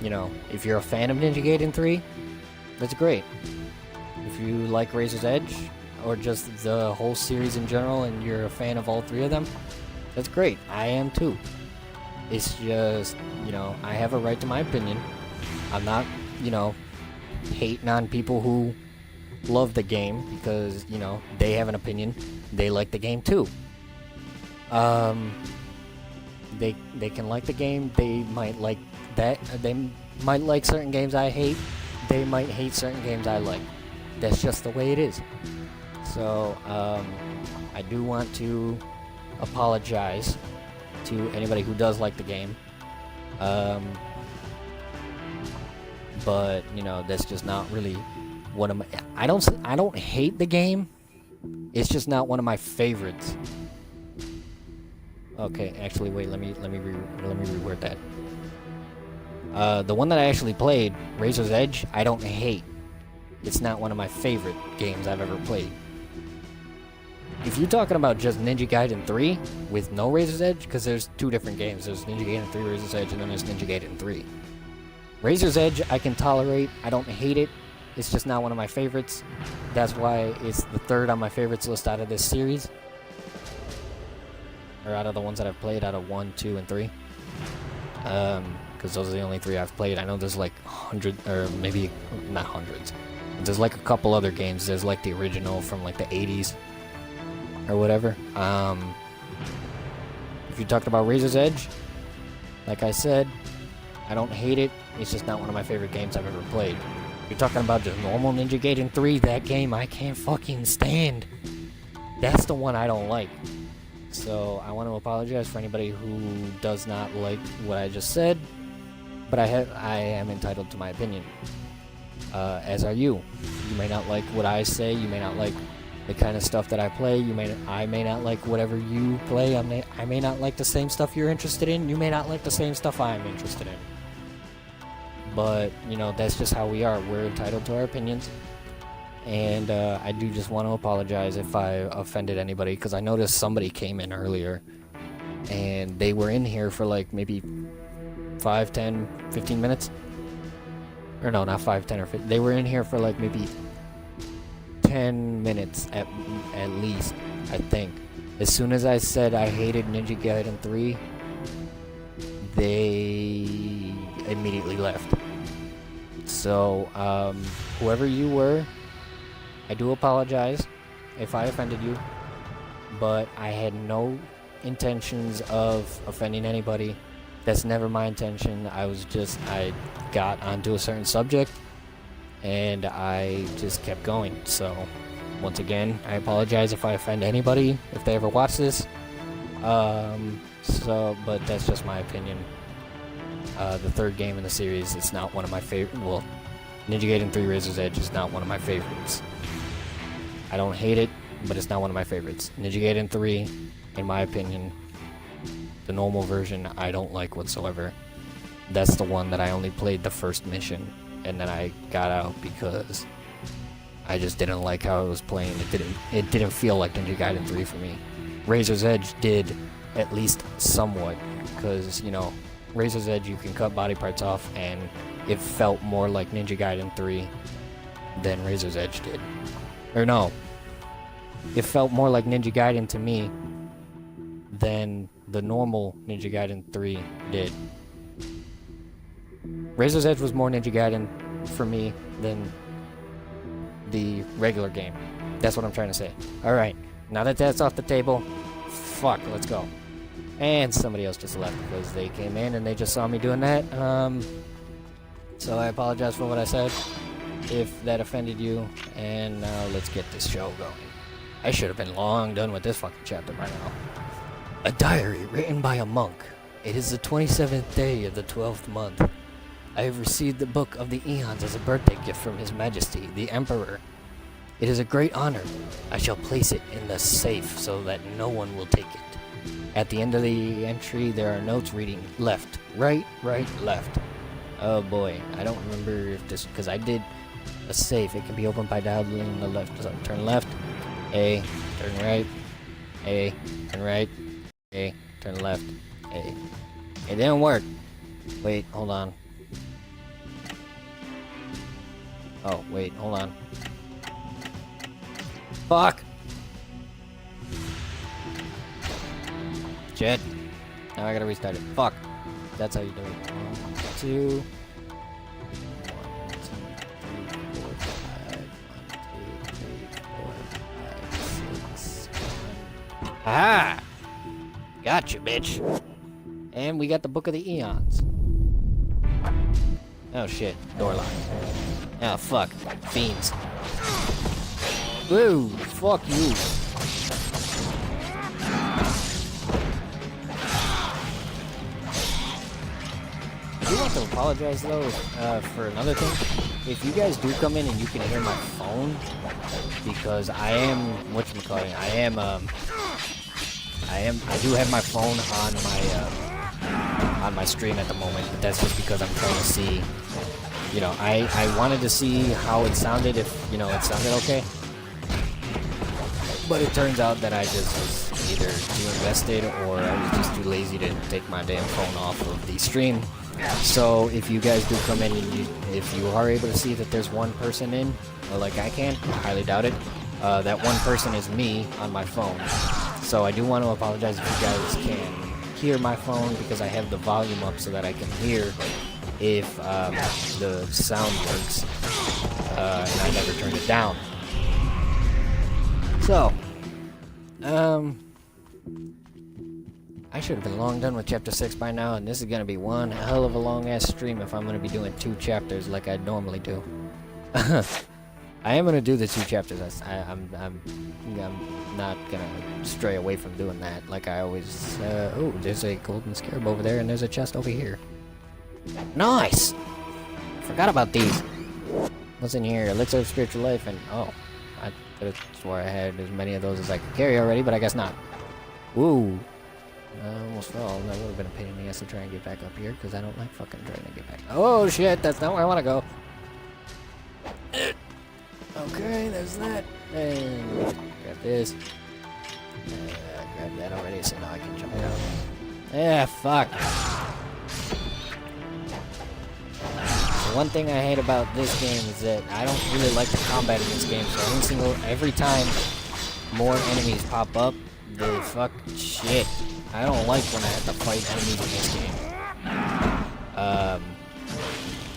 you know, if you're a fan of Ninja Gaiden 3, that's great. If you like Razor's Edge, or just the whole series in general, and you're a fan of all three of them, that's great. I am too. It's just, you know, I have a right to my opinion. I'm not, you know, hating on people who love the game because, you know, they have an opinion. They like the game too. They can like the game. They might like that. They might like certain games I hate. They might hate certain games I like. That's just the way it is. So, I do want to apologize to anybody who does like the game. But, you know, that's just not really one of my... I don't hate the game. It's just not one of my favorites. Okay, actually, wait, let me reword that. The one that I actually played, Razor's Edge, I don't hate. It's not one of my favorite games I've ever played. If you're talking about just Ninja Gaiden 3 with no Razor's Edge, because there's two different games. There's Ninja Gaiden 3 Razor's Edge, and then there's Ninja Gaiden 3. Razor's Edge I can tolerate. I don't hate it. It's just not one of my favorites. That's why it's the third on my favorites list out of this series. Or out of the ones that I've played, out of 1, 2, and 3. Because those are the only three I've played. I know there's like 100, or maybe not hundreds. There's like a couple other games. There's like the original from like the 80s. Or whatever. If you talked about Razor's Edge, like I said, I don't hate it. It's just not one of my favorite games I've ever played. If you're talking about just normal Ninja Gaiden 3, that game I can't fucking stand. That's the one I don't like. So I want to apologize for anybody who does not like what I just said, but I am entitled to my opinion. As are you. You may not like what I say. You may not like the kind of stuff that I play. I may not like whatever you play. I may not like the same stuff you're interested in. You may not like the same stuff I'm interested in. But, you know, that's just how we are. We're entitled to our opinions. And I do just want to apologize if I offended anybody, because I noticed somebody came in earlier and they were in here for like maybe 5, 10, 15 minutes. Or no, not 5, 10, or 15. They were in here for like maybe 10 minutes at least, I think. As soon as I said I hated Ninja Gaiden 3, they immediately left. So, whoever you were, I do apologize if I offended you, but I had no intentions of offending anybody. That's never my intention. I got onto a certain subject, and I just kept going. So, once again, I apologize if I offend anybody, if they ever watch this. But that's just my opinion. The third game in the series is not one of my favorite. Well, Ninja Gaiden 3 Razor's Edge is not one of my favorites. I don't hate it, but it's not one of my favorites. Ninja Gaiden 3, in my opinion, the normal version, I don't like whatsoever. That's the one that I only played the first mission, and then I got out because I just didn't like how it was playing. It didn't feel like Ninja Gaiden 3 for me. Razor's Edge did, at least somewhat, because, you know, Razor's Edge, you can cut body parts off, and it felt more like Ninja Gaiden 3 than Razor's Edge did. Or no, it felt more like Ninja Gaiden to me than the normal Ninja Gaiden 3 did. Razor's Edge was more Ninja Gaiden for me than the regular game. That's what I'm trying to say. Alright, now that that's off the table, fuck, let's go. And somebody else just left because they came in and they just saw me doing that. So I apologize for what I said, if that offended you, and now let's get this show going. I should have been long done with this fucking chapter by now. A diary written by a monk. It is the 27th day of the 12th month. I have received the Book of the Eons as a birthday gift from His Majesty, the Emperor. It is a great honor. I shall place it in the safe so that no one will take it. At the end of the entry, there are notes reading left, right, left. Oh boy, I don't remember if this, because I did a safe. It can be opened by dialing the left. So turn left, A, turn right, A, turn right, A, turn left, A. It didn't work. Wait, hold on. Oh, wait, hold on. Fuck! Shit. Now I gotta restart it. Fuck. That's how you do it. 1, 2. 1, 2, 3, 4, 5. 1, 2, 3, 4, 5, 6. 1. Aha! Gotcha, bitch. And we got the Book of the Eons. Oh shit. Door locked. Oh fuck. Fiends. Woo! Fuck you. I do want to apologize though for another thing. If you guys do come in and you can hear my phone, because I am whatchamacallit, I do have my phone on my stream at the moment, but that's just because I'm trying to see, you know, I wanted to see how it sounded, if, you know, it sounded okay. But it turns out that I just was either too invested or I was just too lazy to take my damn phone off of the stream. So if you guys do come in and if you are able to see that there's one person in, like I can, I highly doubt it, that one person is me on my phone. So I do want to apologize if you guys can hear my phone, because I have the volume up so that I can hear if the sound works, and I never turned it down. So, I should have been long done with Chapter 6 by now, and this is going to be one hell of a long-ass stream if I'm going to be doing 2 chapters like I normally do. I am going to do the 2 chapters. I'm not going to stray away from doing that like I always... oh, there's a golden scarab over there, and there's a chest over here. Nice! Forgot about these. What's in here? Elixir of spiritual life, and... oh. I could have swore I had as many of those as I could carry already, but I guess not. Ooh. I almost fell. That would have been a pain in the ass to try and get back up here, because I don't like fucking trying to get back. Oh shit, that's not where I want to go. Okay, there's that. And grab this. Grab that already, so now I can jump out. Yeah, fuck. One thing I hate about this game is that I don't really like the combat in this game, so every time more enemies pop up, they fuck shit. I don't like when I have to fight enemies in this game.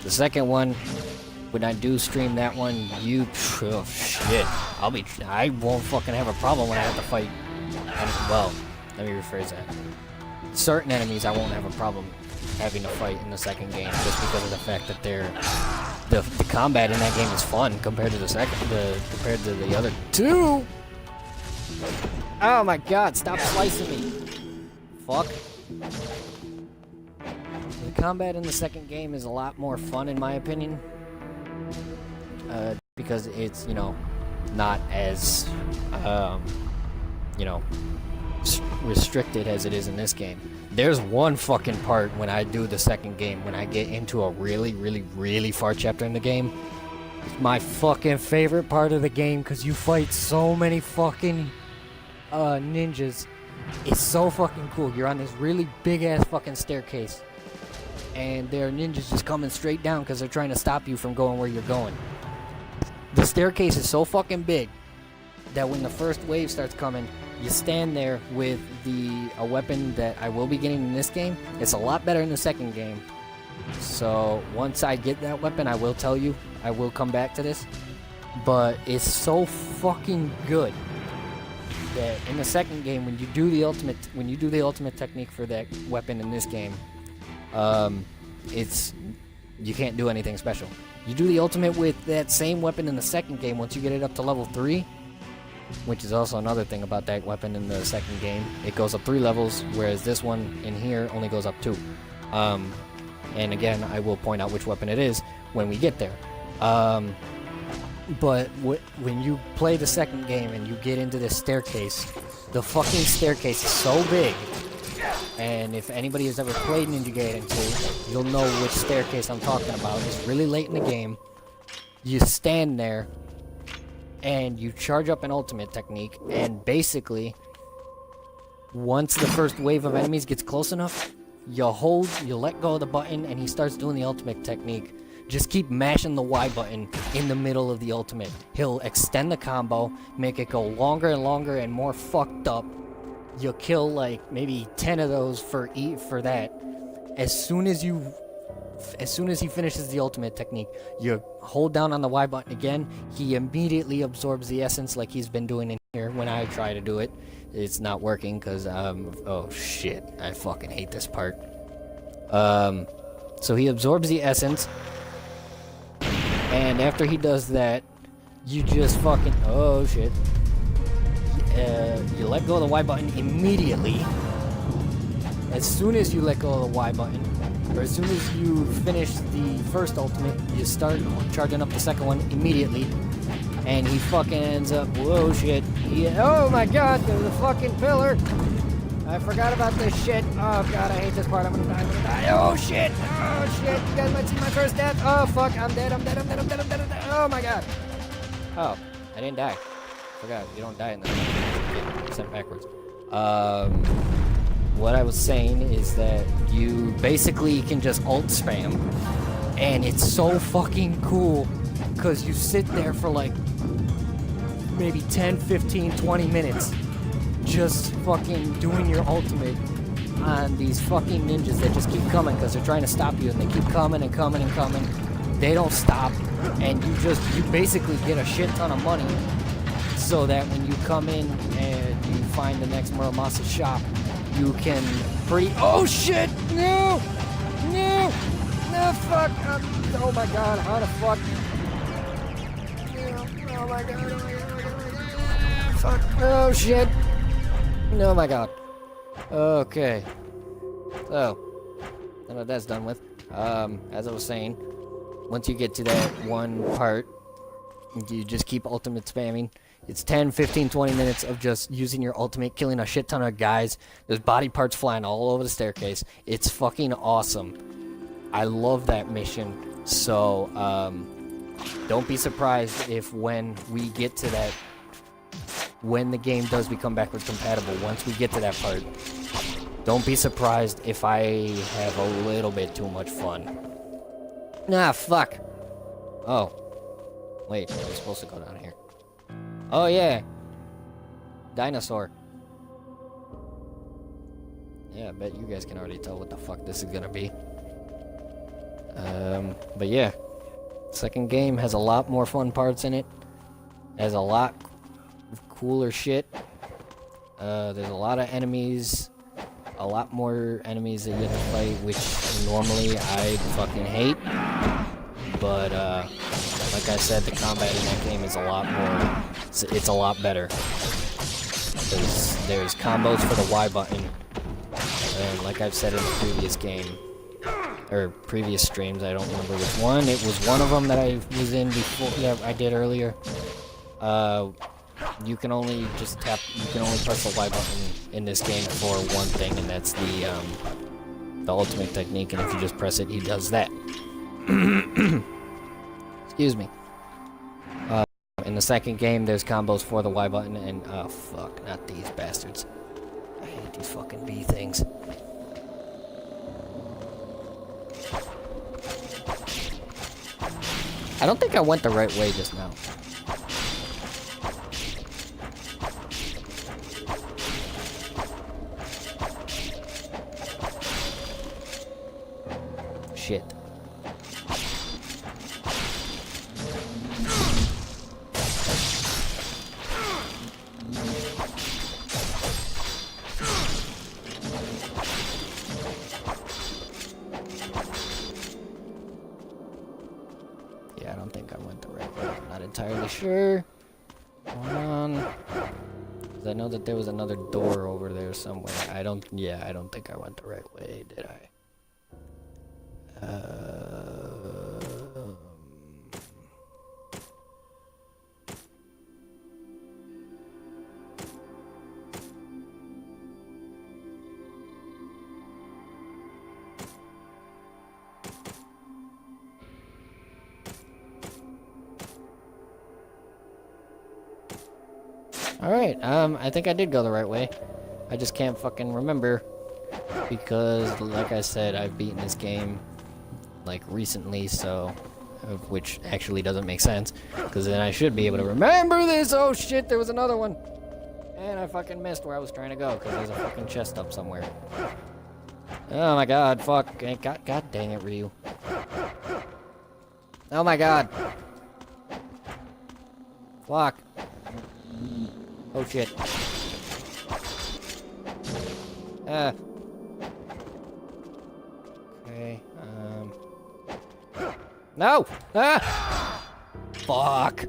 The second one, when I do stream that one, oh shit, I won't fucking have a problem when I have to fight, well, let me rephrase that. Certain enemies I won't have a problem having to fight in the second game, just because of the fact that the combat in that game is fun compared to compared to the other 2. Oh my god, stop slicing me. Fuck. The combat in the second game is a lot more fun in my opinion. Because it's, you know, not as you know, restricted as it is in this game. There's one fucking part when I do the second game, when I get into a really far chapter in the game. It's my fucking favorite part of the game, because you fight so many fucking ninjas. It's so fucking cool. You're on this really big ass fucking staircase, and there are ninjas just coming straight down because they're trying to stop you from going where you're going. The staircase is so fucking big that when the first wave starts coming, you stand there with a weapon that I will be getting in this game. It's a lot better in the second game. So once I get that weapon, I will tell you. I will come back to this. But it's so fucking good that in the second game, when you do the ultimate technique for that weapon in this game, you can't do anything special. You do the ultimate with that same weapon in the second game once you get it up to level 3. Which is also another thing about that weapon in the second game. It goes up 3 levels, whereas this one in here only goes up 2. And again, I will point out which weapon it is when we get there. But when you play the second game and you get into this staircase, the fucking staircase is so big. And if anybody has ever played Ninja Gaiden 2, you'll know which staircase I'm talking about. It's really late in the game. You stand there, and you charge up an ultimate technique, and basically, once the first wave of enemies gets close enough, you let go of the button, and he starts doing the ultimate technique. Just keep mashing the Y button in the middle of the ultimate. He'll extend the combo, make it go longer and longer and more fucked up. You'll kill like maybe 10 of those for that. As soon as he finishes the ultimate technique, you hold down on the Y button again. He immediately absorbs the essence like he's been doing in here when I try to do it. It's not working because oh shit, I fucking hate this part. So he absorbs the essence, and after he does that, you just fucking oh shit. You let go of the Y button immediately. As soon as you let go of the Y button, or as soon as you finish the first ultimate, you start charging up the second one immediately. And he fucking ends up, whoa shit. Oh my god, there's a fucking pillar. I forgot about this shit. Oh god, I hate this part. I'm gonna die. Oh shit. Oh shit. You guys might see my first death. Oh fuck, I'm dead. Oh my god. Oh, I didn't die. Forgot, you don't die in the sent backwards. What I was saying is that you basically can just ult spam, and it's so fucking cool because you sit there for like maybe 10, 15, 20 minutes just fucking doing your ultimate on these fucking ninjas that just keep coming because they're trying to stop you, and they keep coming and coming and coming. They don't stop, and you basically get a shit ton of money so that when you come in and you find the next Muramasa shop, you can oh shit! No! No! No, fuck! Oh my god, how the fuck? Oh my god, oh my god, oh my god, oh my god. Fuck! Oh shit! Oh my god. Okay. So, I know what that's done with. As I was saying, once you get to that one part, you just keep ultimate spamming. It's 10, 15, 20 minutes of just using your ultimate, killing a shit ton of guys. There's body parts flying all over the staircase. It's fucking awesome. I love that mission. So, don't be surprised if when we get to that, when the game does become backwards compatible, once we get to that part, don't be surprised if I have a little bit too much fun. Nah, fuck. Oh. Wait, I was supposed to go down here. Oh yeah, dinosaur. Yeah, I bet you guys can already tell what the fuck this is gonna be. But yeah, second game has a lot more fun parts in it. Has a lot cooler shit. There's a lot of enemies, a lot more enemies that you have to fight, which normally I fucking hate. But like I said, the combat in that game is a lot more. It's a lot better. There's combos for the Y button, and like I've said in the previous game, or previous streams, I don't remember which one. It was one of them that I was in before. Yeah, I did earlier. You can only just tap. You can only press the Y button in this game for one thing, and that's the ultimate technique. And if you just press it, he does that. Excuse me. In the second game, there's combos for the Y button, and oh fuck, not these bastards. I hate these fucking bee things. I don't think I went the right way just now. Shit. Yeah, I don't think I went the right way. I'm not entirely sure. Hold on. 'Cause I know that there was another door over there somewhere. I don't think I went the right way, did I? Alright, I think I did go the right way. I just can't fucking remember. Because, like I said, I've beaten this game, like, recently, so... Which actually doesn't make sense. Because then I should be able to remember this! Oh shit, there was another one! And I fucking missed where I was trying to go, because there's a fucking chest up somewhere. Oh my god, fuck. God dang it, Ryu. Oh my god. Fuck. Oh shit. Okay, No! Ah! Fuck!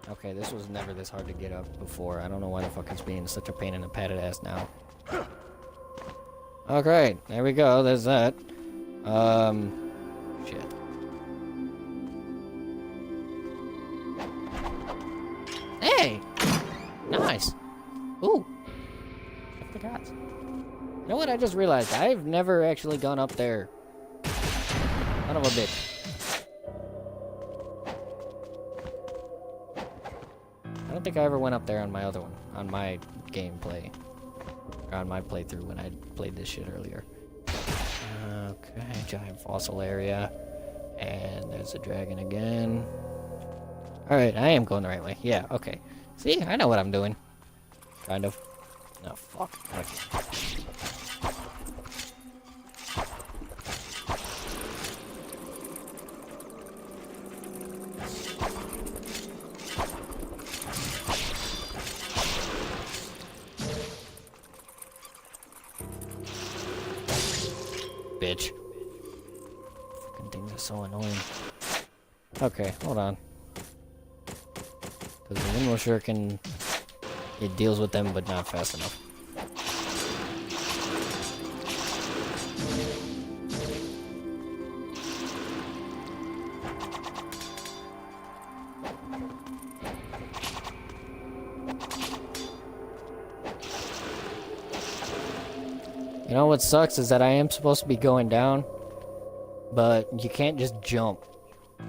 Okay, this was never this hard to get up before. I don't know why the fuck it's being such a pain in the padded ass now. Okay, there we go. There's that. Shit. Hey! Nice! Ooh! I forgot. You know what I just realized? I've never actually gone up there. Son of a bitch. I don't think I ever went up there on my other one. On my gameplay. Or on my playthrough when I played this shit earlier. Okay, giant fossil area. And there's a dragon again. Alright, I am going the right way. Yeah, okay. See, I know what I'm doing. Kind of. No, fuck. Okay. Bitch. Fucking things are so annoying. Okay, hold on. Because the Windmill Shuriken, it deals with them, but not fast enough. You know what sucks is that I am supposed to be going down, but you can't just jump.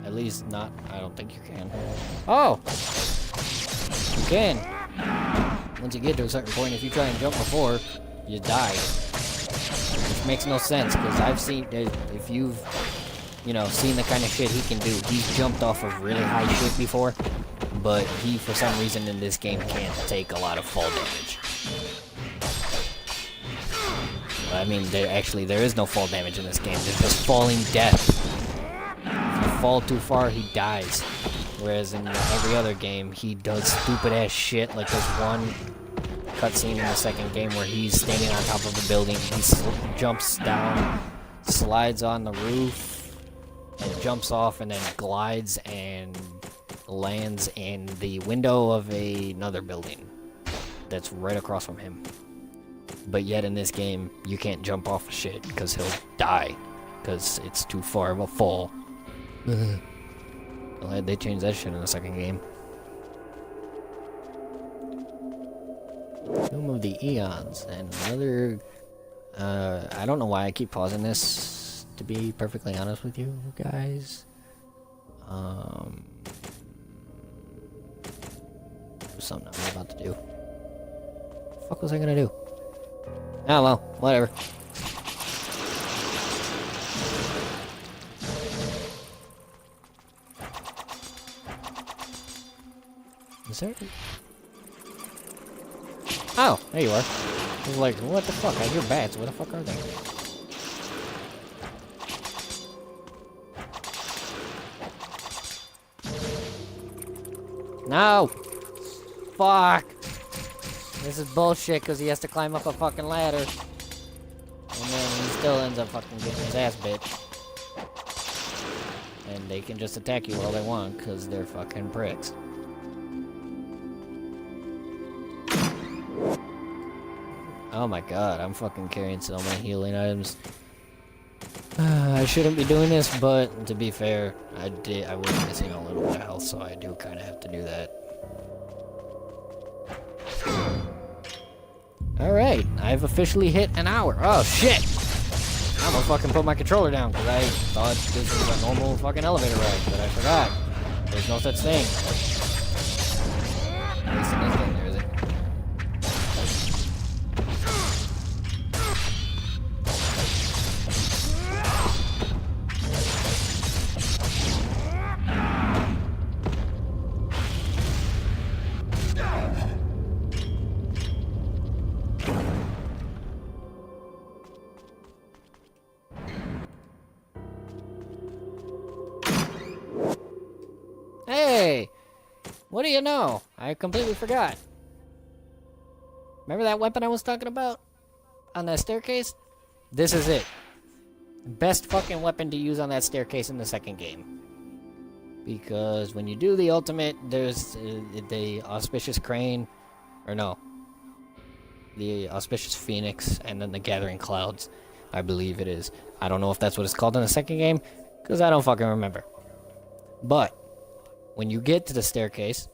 At least not, I don't think you can. Oh! You can. Once you get to a certain point, if you try and jump before, you die. Which makes no sense, because I've seen, if you've, you know, seen the kind of shit he can do. He's jumped off of really high shit before, but he, for some reason in this game, can't take a lot of fall damage. I mean, there is no fall damage in this game. There's just falling death. If you fall too far, he dies. Whereas in every other game, he does stupid-ass shit. Like there's one cutscene in the second game where he's standing on top of a building. He jumps down, slides on the roof, and jumps off, and then glides and lands in the window of another building that's right across from him. But yet in this game, you can't jump off of shit, because he'll die. Because it's too far of a fall. Glad they changed that shit in the second game. Tomb of the Eons. And another... I don't know why I keep pausing this, to be perfectly honest with you guys. Something I was about to do. What the fuck was I gonna do? Oh well, whatever. Is there... Oh, there you are. I was like, what the fuck? I hear bats. Where the fuck are they? No! Fuck! This is bullshit because he has to climb up a fucking ladder. And then he still ends up fucking getting his ass bit. And they can just attack you all they want because they're fucking pricks. Oh my god, I'm fucking carrying so many healing items. I shouldn't be doing this, but to be fair, I was missing a little bit of health, so I do kind of have to do that. Alright, I've officially hit an hour. Oh shit! I'm gonna fucking put my controller down because I thought this was a normal fucking elevator ride, but I forgot. There's no such thing. At least in this game, there isn't. Hey! What do you know? I completely forgot. Remember that weapon I was talking about? On that staircase? This is it. Best fucking weapon to use on that staircase in the second game. Because when you do the ultimate, there's the Auspicious Crane. Or no. The Auspicious Phoenix and then the Gathering Clouds. I believe it is. I don't know if that's what it's called in the second game. Because I don't fucking remember. But when you get to the staircase,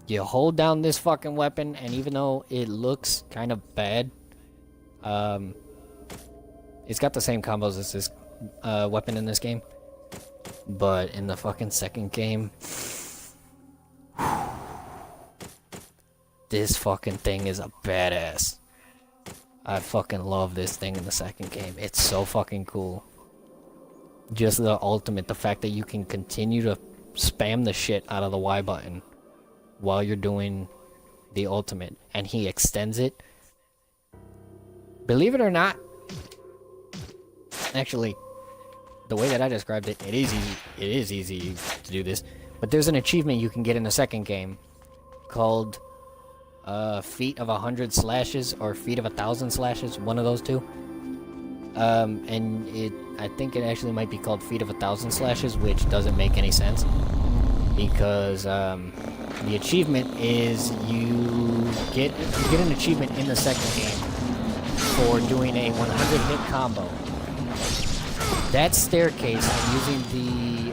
you hold down this fucking weapon, and even though it looks kind of bad, it's got the same combos as this weapon in this game. But in the fucking second game, this fucking thing is a badass. I fucking love this thing in the second game. It's so fucking cool. Just the ultimate, the fact that you can continue to spam the shit out of the Y button while you're doing the ultimate, and he extends it. Believe it or not, actually, the way that I described it, it is easy to do this, but there's an achievement you can get in the second game called Feat of 100 Slashes or Feat of 1,000 Slashes, one of those two. And I think it actually might be called Feat of 1,000 Slashes, which doesn't make any sense. Because, the achievement is you get an achievement in the second game for doing a 100-hit combo. That staircase, and using the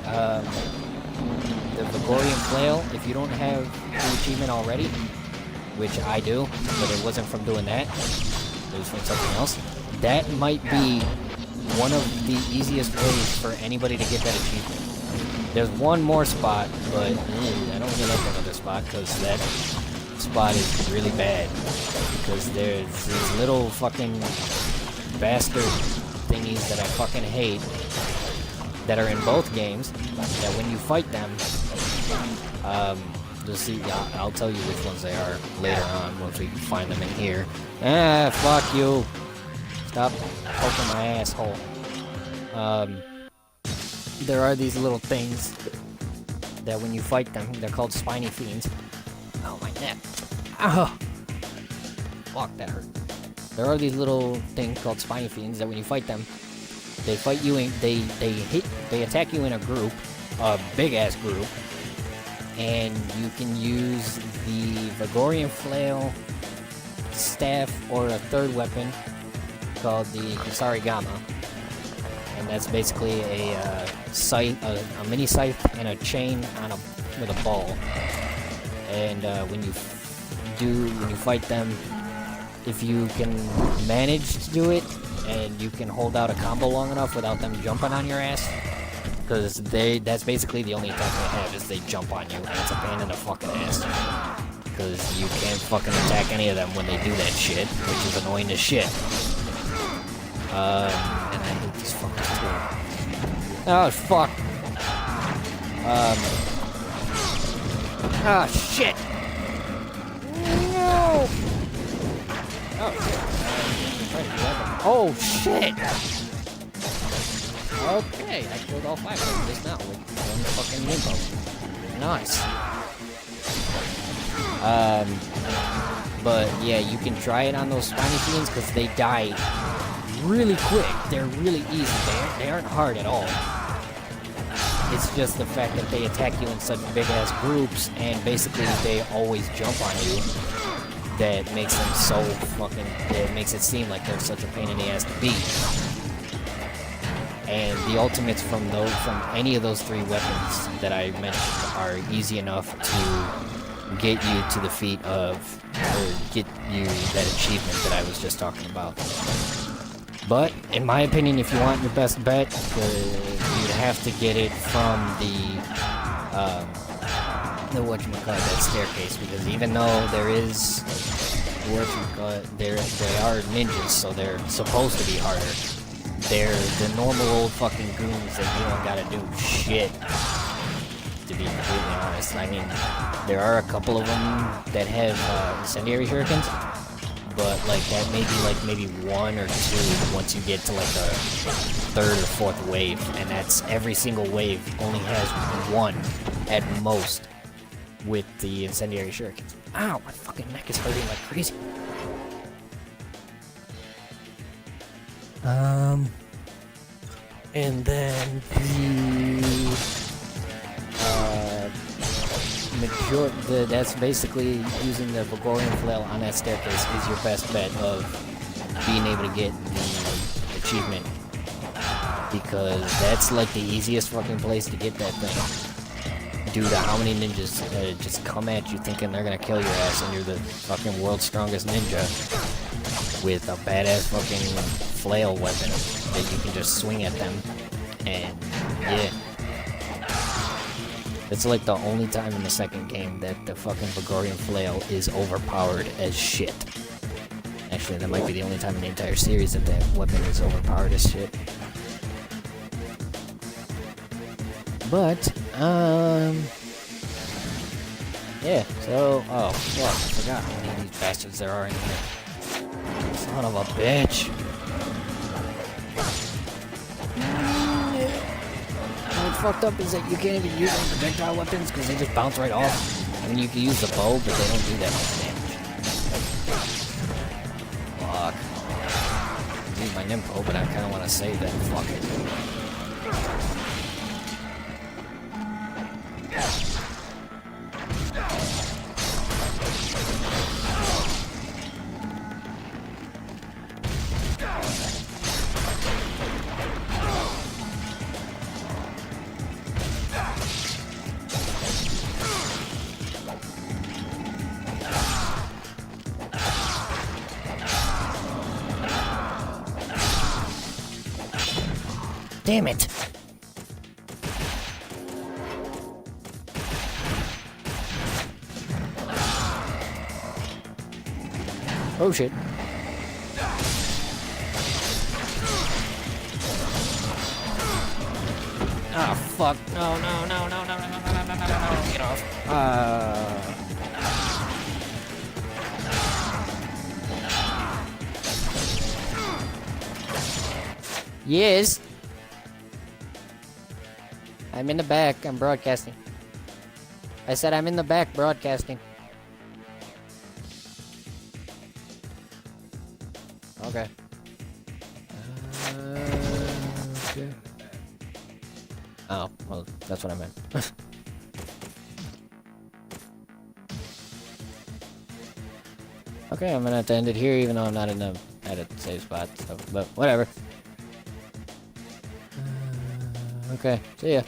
Vegorian Flail, if you don't have the achievement already, which I do, but it wasn't from doing that, it was from something else. That might be one of the easiest ways for anybody to get that achievement. There's one more spot, but I don't really like that other spot, because that spot is really bad. Because there's these little fucking bastard thingies that I fucking hate that are in both games, that when you fight them, you'll see, I'll tell you which ones they are later on once we find them in here. Ah, fuck you. Stop poking my asshole. There are these little things that when you fight them, they're called spiny fiends. Oh, my neck. Oh! Fuck, that hurt. There are these little things called spiny fiends that when you fight them, they fight you in, they attack you in a group, a big-ass group, and you can use the Vegorian Flail, staff, or a third weapon called the Kusarigama, and that's basically a scythe, a mini scythe, and a chain on with a ball. And when you fight them, if you can manage to do it, and you can hold out a combo long enough without them jumping on your ass, because that's basically the only attack they have, is they jump on you, and it's a pain in the fucking ass. Because you can't fucking attack any of them when they do that shit, which is annoying as shit. And I hate these fuckers too. Oh, fuck. Oh, shit. No! Oh, shit. Oh, shit! Okay, I killed all 5 of them just now with one fucking limbo. Nice. But yeah, you can try it on those spiny fiends because they die really quick. They're really easy. They aren't hard at all. It's just the fact that they attack you in such big-ass groups, and basically they always jump on you, that makes them so fucking... It makes it seem like they're such a pain in the ass to beat. And the ultimates from any of those 3 weapons that I mentioned are easy enough to get you to the feat of, or get you that achievement that I was just talking about. But, in my opinion, if you want your best bet, you'd have to get it from the whatchamacallit, that staircase, because even though there is, they are ninjas, so they're supposed to be harder. They're the normal old fucking goons that you don't gotta do shit, to be completely honest. I mean, there are a couple of them that have incendiary shurikens, but like that maybe one or two once you get to like the third or fourth wave, and that's every single wave only has one at most with the incendiary shurikens. Ow, my fucking neck is hurting like crazy. And then that's basically using the Vagorian flail on that staircase is your best bet of being able to get the achievement, because that's like the easiest fucking place to get that thing. Due to how many ninjas just come at you thinking they're gonna kill your ass, and you're the fucking world's strongest ninja with a badass fucking flail weapon that you can just swing at them, and yeah. It's like the only time in the second game that the fucking Vagorian flail is overpowered as shit. Actually, that might be the only time in the entire series that that weapon is overpowered as shit. But, yeah, so, oh, fuck, I forgot how many of these bastards there are in here. Son of a bitch. What's fucked up is that you can't even use any projectile weapons because they just bounce right off. I mean, you can use the bow, but they don't do that much damage. Fuck. I need my Nympho, but I kind of want to save that. Fuck it. Damn it! Oh shit. Ah, fuck. No, no, no, no, no, no, no, no, no, no, no, no, get off. Yes. I'm in the back. I'm broadcasting. I said I'm in the back broadcasting. Okay. Okay. Oh, well, that's what I meant. Okay, I'm gonna have to end it here, even though I'm not in the at a safe spot. So, but whatever. Okay, see ya.